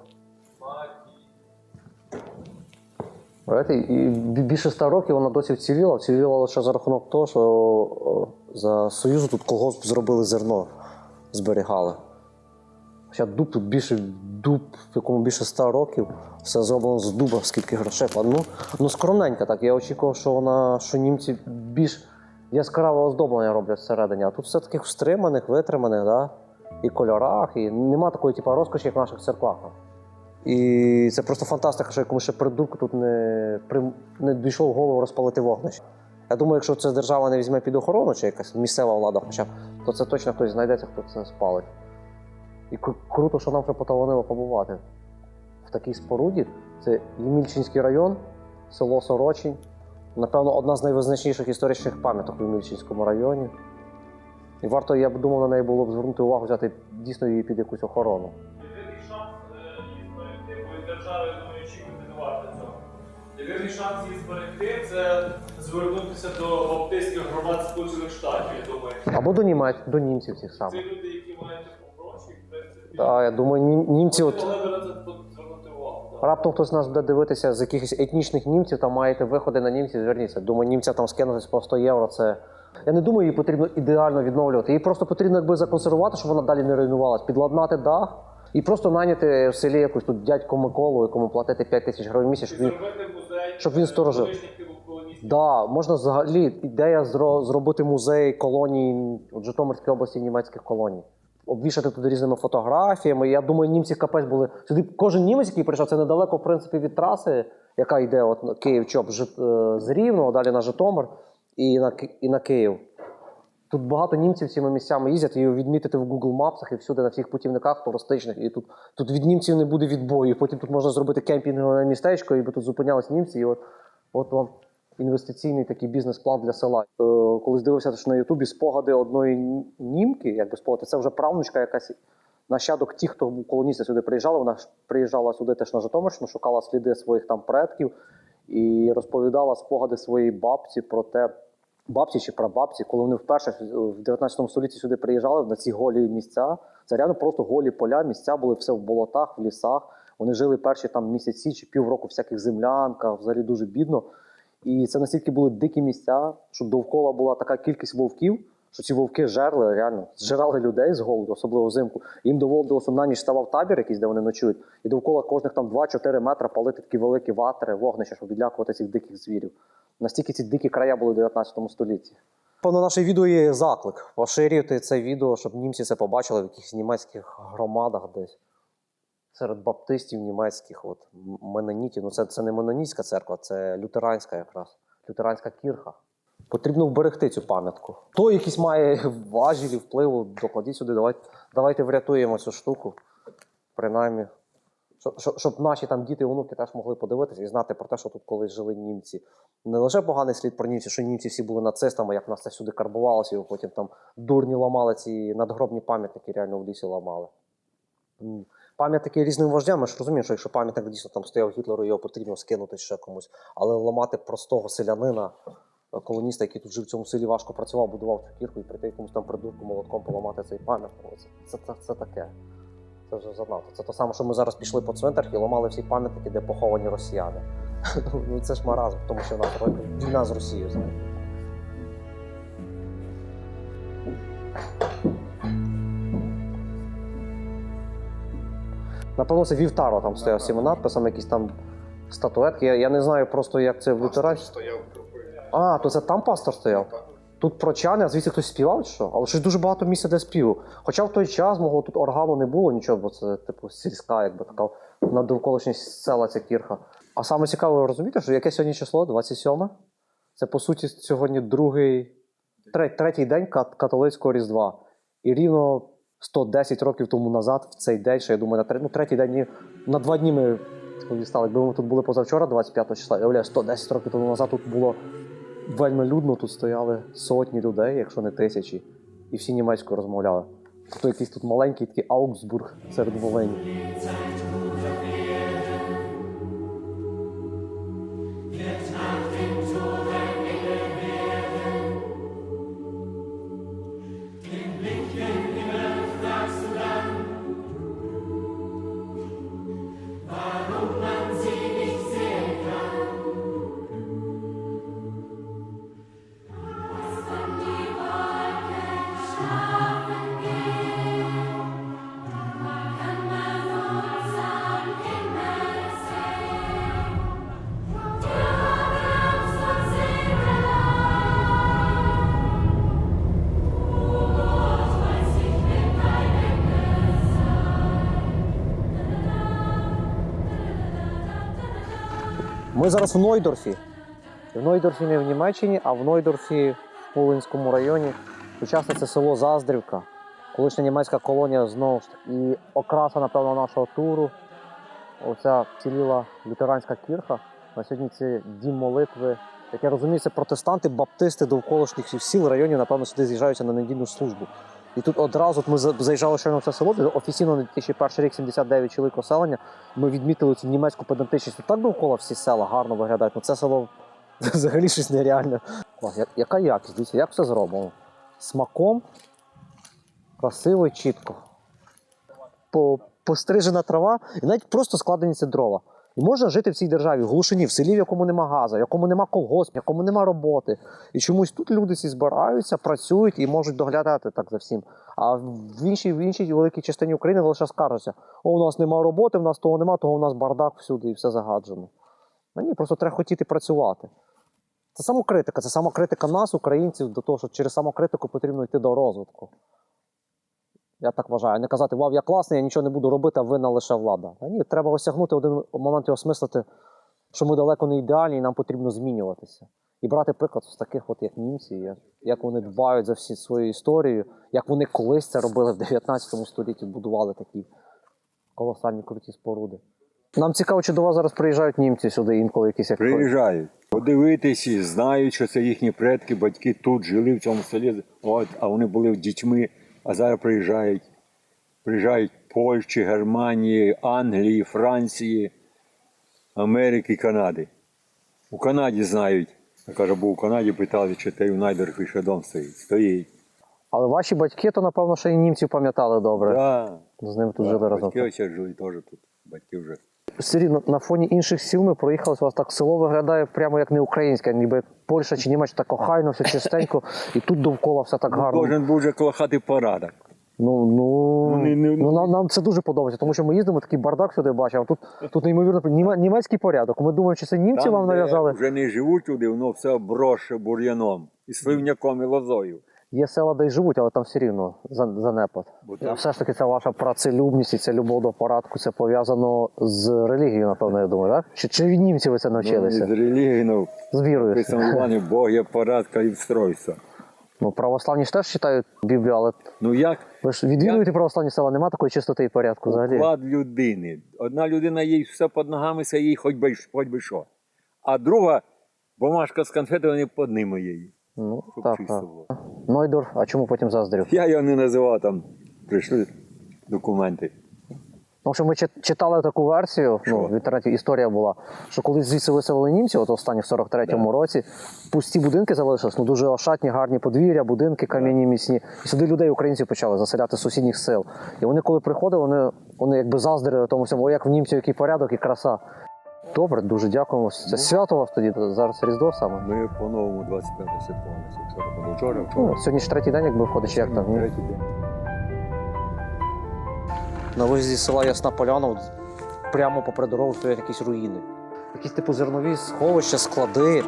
Знаєте, і більше 100 років вона досі вціліла. Вціліла лише за рахунок того, що за Союзу тут колгосп зробили зерно, зберігали. Хоча дуб тут більше, дуб, в якому більше 100 років, все зроблено з дуба, скільки грошей. Ну скромненька так. Я очікував, що німці більш яскраве оздоблення роблять всередині. А тут все таких стриманих, витриманих, да? І кольорах, і нема такої типу, розкоші, як в наших церквах. І це просто фантастика, що якомусь ще придурку тут не дійшло в голову розпалити вогнище. Я думаю, якщо це держава не візьме під охорону, чи якась місцева влада хоча б, то це точно хтось знайдеться, хто це спалить. І круто, що нам вже поталанило побувати в такій споруді. Це Ємільчинський район, село Сорочинь. Напевно, одна з найвизначніших історичних пам'яток у Ємільчинському районі. І варто, я б думав, на неї було б звернути увагу, взяти дійсно її під якусь охорону. Єдиний шанс її зберегти, бо держава, я думаю, очікувати не варто цього. Єдиний шанс її зберегти – це звернутися до баптистських громад Сполучених Штатів, я думаю. Або до німців цих самих. Це люди, які мають гроші, в принципі. Так, я думаю, німці от... Вони на це звернути увагу. Раптом хтось нас буде дивитися з якихось етнічних німців, там маєте виходи на німців, зверніться. Думаю, німця там скинутись по 100 євро, це... Я не думаю, її потрібно ідеально відновлювати. Її просто потрібно якби законсервувати, щоб вона далі не руйнувалась, підладнати дах і просто найняти в селі якусь тут дядьку Миколу, якому платити 5 тисяч гривень в місяць, щоб він сторожив. Да, можна взагалі, ідея зробити музей колоній, в Житомирській області німецьких колоній. Обвішати туди різними фотографіями. Я думаю, німці капець були. Сюди кожен німець, який прийшов, це недалеко, в принципі, від траси, яка йде от Київ-Чоп з Рівного, далі на Житомир і на Київ. Тут багато німців цими місцями їздять, і відмітити в Google Maps і всюди на всіх путівниках туристичних. І тут від німців не буде відбою. Потім тут можна зробити кемпінгове містечко, і тут зупинялись німці. І от вам інвестиційний такий бізнес-план для села. Колись дивився на Ютубі спогади одної німки, якби спогади, це вже правнучка якась, нащадок тих, хто колоністи сюди приїжджали. Вона приїжджала сюди теж на Житомирщину, шукала сліди своїх там предків і розповідала спогади своєї бабці про те, бабці чи прабабці, коли вони вперше в 19 столітті сюди приїжджали на ці голі місця. Це реально просто голі поля, місця були все в болотах, в лісах. Вони жили перші там місяці чи півроку в всяких землянках, взагалі дуже бідно. І це настільки були дикі місця, що довкола була така кількість вовків, що ці вовки жерли, реально, зжирали людей з голоду, особливо взимку. Їм доводилося на ніч ставав табір якийсь, де вони ночують, і довкола кожних там 2-4 метри палити такі великі ватри, вогнища, щоб відлякувати цих диких звірів. Настільки ці дикі края були в 19 столітті. Певно, наше відео є заклик поширювати це відео, щоб німці це побачили в якихось німецьких громадах десь. Серед баптистів німецьких, от, менонітів. Ну це не менонітська церква, це лютеранська якраз, лютеранська кірха. Потрібно вберегти цю пам'ятку. Хто якийсь має важілі, впливу, докладіть сюди, давайте врятуємо цю штуку, принаймні. Щоб наші там діти і онуки теж могли подивитися і знати про те, що тут колись жили німці. Не лише поганий слід про німців, що німці всі були нацистами, як нас це сюди карбувалося, і потім там дурні ламали ці надгробні пам'ятники, реально в лісі ламали. Пам'ятники різним вождям, ми ж розуміємо, що якщо пам'ятник дійсно там стояв Гітлеру, його потрібно скинути ще комусь. Але ламати простого селянина, колоніста, який тут жив в цьому селі, важко працював, будував цю кірку і прийти якомусь там придурку молотком поламати цей пам'ятник. Це таке. Це вже занадто. Це те саме, що ми зараз пішли по цвинтарах і ламали всі пам'ятники, де поховані росіяни. Ну це ж маразм, тому що в нас війна з Росією, знаєте. Напевно, це Вівтаро там стояв з цими надписами, якісь там статуетки. Я не знаю просто, як це в лютеранській. Стояв трохи. А, то це там пастор стояв? Тут прочани, а звідси хтось співав чи що? Але щось дуже багато місця, де співу. Хоча в той час мого тут органу не було нічого, бо це типу сільська, якби така на довколишній села ця кірха. А саме цікаве, ви розумієте, що яке сьогодні число? 27? Це, по суті, сьогодні третій день католицького Різдва. І рівно 110 років тому назад, в цей день, що я думаю, третій день, на 2 дні ми стали. Якби ми тут були позавчора, 25 числа, я уявляю, 110 років тому назад тут було вельми людно, тут стояли сотні людей, якщо не тисячі, і всі німецькою розмовляли. Тобто якийсь тут маленький такий Аугсбург серед Волині. Ми зараз в Нойдорфі. В Нойдорфі не в Німеччині, а в Нойдорфі в Пулинському районі. Сучасне це село Заздрівка. Колишня німецька колонія знову ж таки. І окраса, напевно, нашого туру. Оця вціліла лютеранська кірха. На сьогодні це дім молитви. Як я розумію, це протестанти, баптисти довколишніх сіл, районів, напевно, сюди з'їжджаються на недільну службу. І тут одразу ми заїжджали щойно в це село, де офіційно на 2001 рік 79 чоловік оселення. Ми відмітили цю німецьку педантичність. Тут так довкола всі села гарно виглядають. Ну це село взагалі щось нереальне. Яка якість? Дивіться, як все зроблено? Смаком, красиво і чітко. Пострижена трава і навіть просто складені ці дрова. І можна жити в цій державі, в глушині, в селі, в якому нема газу, в якому нема колгоспу, в якому нема роботи. І чомусь тут люди всі збираються, працюють і можуть доглядати так за всім. А в іншій великій частині України лише скаржаться: о, у нас нема роботи, в нас того нема, того у нас бардак всюди і все загаджено. А ні, просто треба хотіти працювати. Це самокритика нас, українців, до того, що через самокритику потрібно йти до розвитку. Я так вважаю. Не казати, вау, я класний, я нічого не буду робити, а винна лише влада. А ні, треба осягнути один момент і осмислити, що ми далеко не ідеальні і нам потрібно змінюватися. І брати приклад з таких, от, як німці, як вони дбають за всі свою історію, як вони колись це робили в 19 столітті, будували такі колосальні круті споруди. Нам цікаво, чи до вас зараз приїжджають німці сюди інколи якісь... Приїжджають. Подивитися, знають, що це їхні предки, батьки тут жили в цьому селі, а вони були дітьми, а зараз приїжджають Польщі, Германії, Англії, Франції, Америки, Канади. У Канаді знають. Я кажу, був у Канаді, питали, чи те в Нойдорфі ще дом стоїть. Стоїть. Але ваші батьки, то, напевно, ще й німців пам'ятали добре. Так. З ними тут жили разом. Батьки ось жили теж тут. Батьки вже. Сирі, на фоні інших сіл ми проїхалися, у вас так село виглядає прямо як не українське, ніби Польща чи Німеччина, так охайно, все чистенько, і тут довкола все так гарно. Кожен був вже коло хати порядок. Нам це дуже подобається, тому що ми їздимо, такий бардак сюди бачимо, а тут неймовірно німецький порядок. Ми думаємо, чи це німці там, вам нав'язали. Вже не живуть туди, воно все оброще бур'яном, і сливняком, і лозою. Є села, де й живуть, але там все рівно занепад. А все ж таки ця ваша працелюбність і ця любов до порядку, це пов'язано з релігією, напевно, я думаю, так? Чи від німців ви це навчилися? З релігією, з вірою. Писано, Бог є порядка і встройства. Ну, православні ж теж читають Біблію, але ви ж відвідуєте православні села, нема такої чистоти і порядку взагалі? Уклад людини. Одна людина, їй все під ногами, це їй хоч би що. А друга бумажка з конфетами, вони під ними її. Ну, так. Нойдорф, а чому потім Заздрів? Я його не називав, там прийшли документи. Тому що ми читали таку версію, в інтернеті історія була, що коли звідси виселили німці, от останні в 43-му році, пусті будинки залишились, дуже ошатні, гарні подвір'я, будинки кам'яні міцні. І сюди людей, українців, почали заселяти з сусідніх сел. І вони, коли приходили, вони якби заздрили тому всьому, о, як в німців, який порядок і краса. Добре, дуже дякуємо. Це свято у вас тоді, зараз Різдво саме? Ми по-новому 25 святкувалися. Вчора. Сьогодні ж третій день, якби виходить, чи як там? Третій день. На виїзді з села Ясна Поляна прямо попри дорогу стоять якісь руїни. Якісь типу зернові сховища, склади.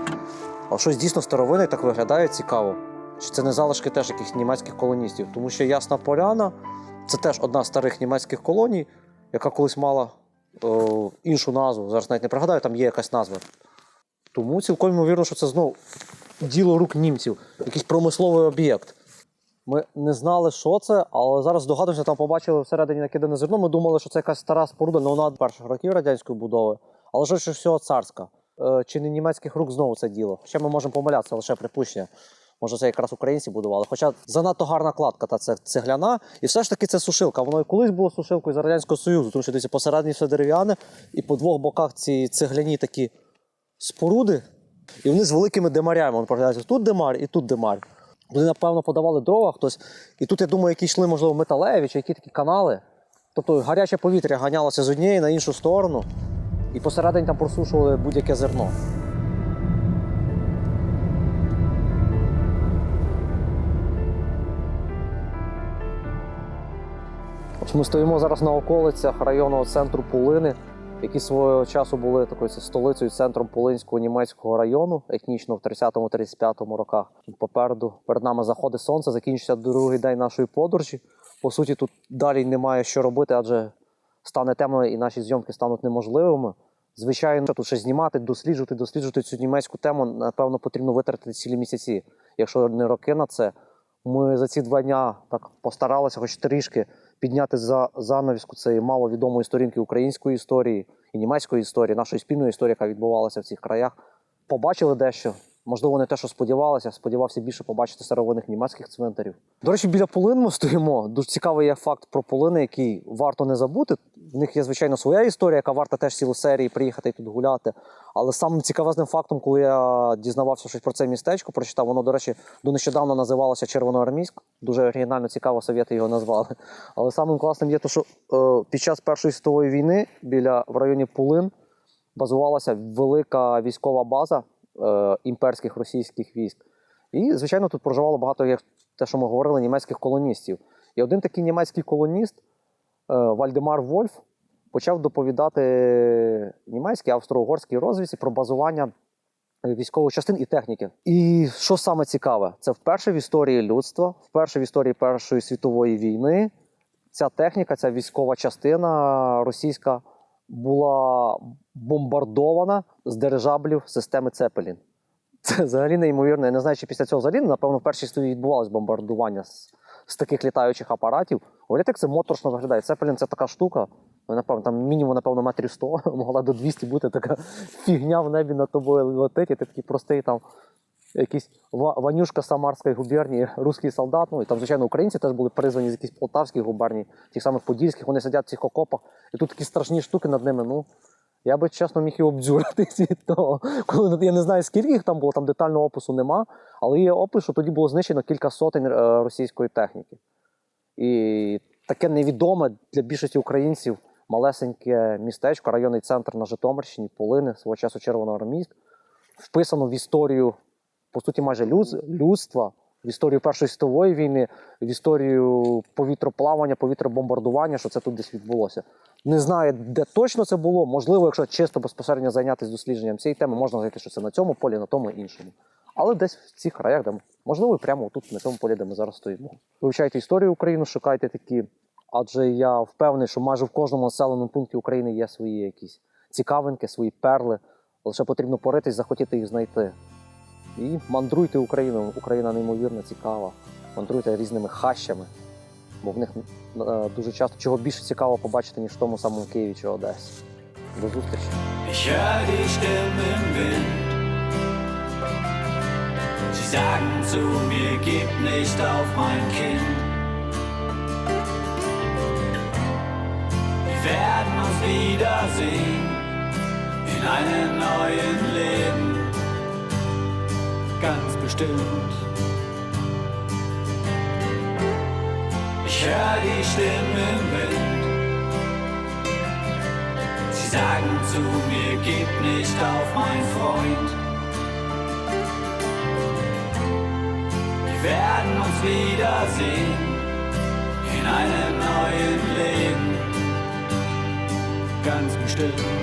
А щось дійсно старовинне так виглядає цікаво. Чи це не залишки теж якихось німецьких колоністів? Тому що Ясна Поляна – це теж одна з старих німецьких колоній, яка колись мала іншу назву. Зараз навіть не пригадаю, там є якась назва. Тому цілком ймовірно, що це знову діло рук німців. Якийсь промисловий об'єкт. Ми не знали, що це, але зараз здогадуємося, там побачили всередині накидане зерно. Ми думали, що це якась стара споруда, але вона перших років радянської будови. Але швидше всього царська. Чи не німецьких рук знову це діло? Ще ми можемо помилятися, лише припущення. Може, це якраз українці будували. Хоча занадто гарна кладка, та це цегляна. І все ж таки це сушилка. Воно і колись було сушилкою за Радянського Союзу. Тому що дивіться, посередині все дерев'яне, і по двох боках ці цегляні такі споруди. І вони з великими демарями. Вон проглядається, тут демар і тут демар. Вони, напевно, подавали дрова хтось. І тут, я думаю, які йшли, можливо, металеві чи які такі канали. Тобто гаряче повітря ганялося з однієї на іншу сторону. І посередині там просушували будь-яке зерно. Ось ми стоїмо зараз на околицях районного центру Пулини, які свого часу були такою столицею, центром Пулинського німецького району, етнічно в 30-35 роках. Попереду перед нами заходить сонце, закінчиться другий день нашої подорожі. По суті, тут далі немає що робити, адже стане темно і наші зйомки стануть неможливими. Звичайно, тут ще знімати, досліджувати цю німецьку тему, напевно, потрібно витратити цілі місяці. Якщо не роки на це, ми за ці 2 дня так постаралися хоч трішки підняти за занавіску цієї маловідомої сторінки української історії і німецької історії, нашої спільної історії, яка відбувалася в цих краях. Побачили дещо. Можливо, не те, що сподівався більше побачити старовинних німецьких цвинтарів. До речі, біля Полин ми стоїмо. Дуже цікавий є факт про Полини, який варто не забути. В них є, звичайно, своя історія, яка варта теж цілу серії приїхати і тут гуляти. Але самим цікавезним фактом, коли я дізнавався щось про це містечко, прочитав, воно, до речі, до нещодавно називалося Червоноармійськ. Дуже оригінально, цікаво, совєти його назвали. Але самим класним є те, що під час Першої світової війни в районі Полин базувалася велика військова база імперських російських військ. І, звичайно, тут проживало багато, як те, що ми говорили, німецьких колоністів. І один такий німецький колоніст, Вальдемар Вольф, почав доповідати німецькій, австро-угорській розвідці про базування військових частин і техніки. І що саме цікаве, це вперше в історії людства, вперше в історії Першої світової війни ця техніка, ця військова частина російська була бомбардована з дирижаблів системи Цепелін. Це взагалі неймовірно. Я не знаю, чи після цього взагалі, напевно, в Першій світовій відбувалось бомбардування з таких літаючих апаратів. Говорять, як це моторошно виглядає. Цепелін – це така штука, напевно, там мінімум, напевно, 100 метрів, могла до 200 бути така фігня в небі над тобою летить, і ти такий простий там якийсь Ванюшка Самарської губернії, русський солдат. Ну і там, звичайно, українці теж були призвані з якихось Полтавських губерній, тих самих Подільських, вони сидять в цих окопах, і тут такі страшні штуки над ними, ну, я би, чесно, міг і обдзюритись від того. Коли, я не знаю, скільки їх там було, там детального опису нема, але є опис, що тоді було знищено кілька сотень російської техніки. І таке невідоме для більшості українців малесеньке містечко, районний центр на Житомирщині, Полини, свого часу Червоноармійськ, вписано в історію, по суті, майже людства, в історію Першої світової війни, в історію повітроплавання, повітробомбардування, що це тут десь відбулося. Не знаю, де точно це було. Можливо, якщо чисто безпосередньо зайнятися дослідженням цієї теми, можна знайти, що це на цьому полі, на тому і іншому. Але десь в цих краях, де, можливо, прямо тут, на цьому полі, де ми зараз стоїмо. Вивчайте історію України, шукайте такі, адже я впевнений, що майже в кожному населеному пункті України є свої якісь цікавинки, свої перли. Лише потрібно поритись, захотіти їх знайти. І мандруйте Україною. Україна неймовірно цікава. Мандруйте різними хащами. Бо в них дуже часто чого більше цікаво побачити, ніж в тому самому Києві чи Одесі. До зустрічі. Ich hör die Stimmen im Wind. Sie sagen zu mir, gib nicht auf, mein Kind. Wir werden uns wiedersehen in einem neuen Leben. Ganz bestimmt. Ich hör die Stimmen im Wind. Sie sagen zu mir, gib nicht auf, mein Freund. Wir werden uns wiedersehen in einem neuen Leben. Ganz bestimmt.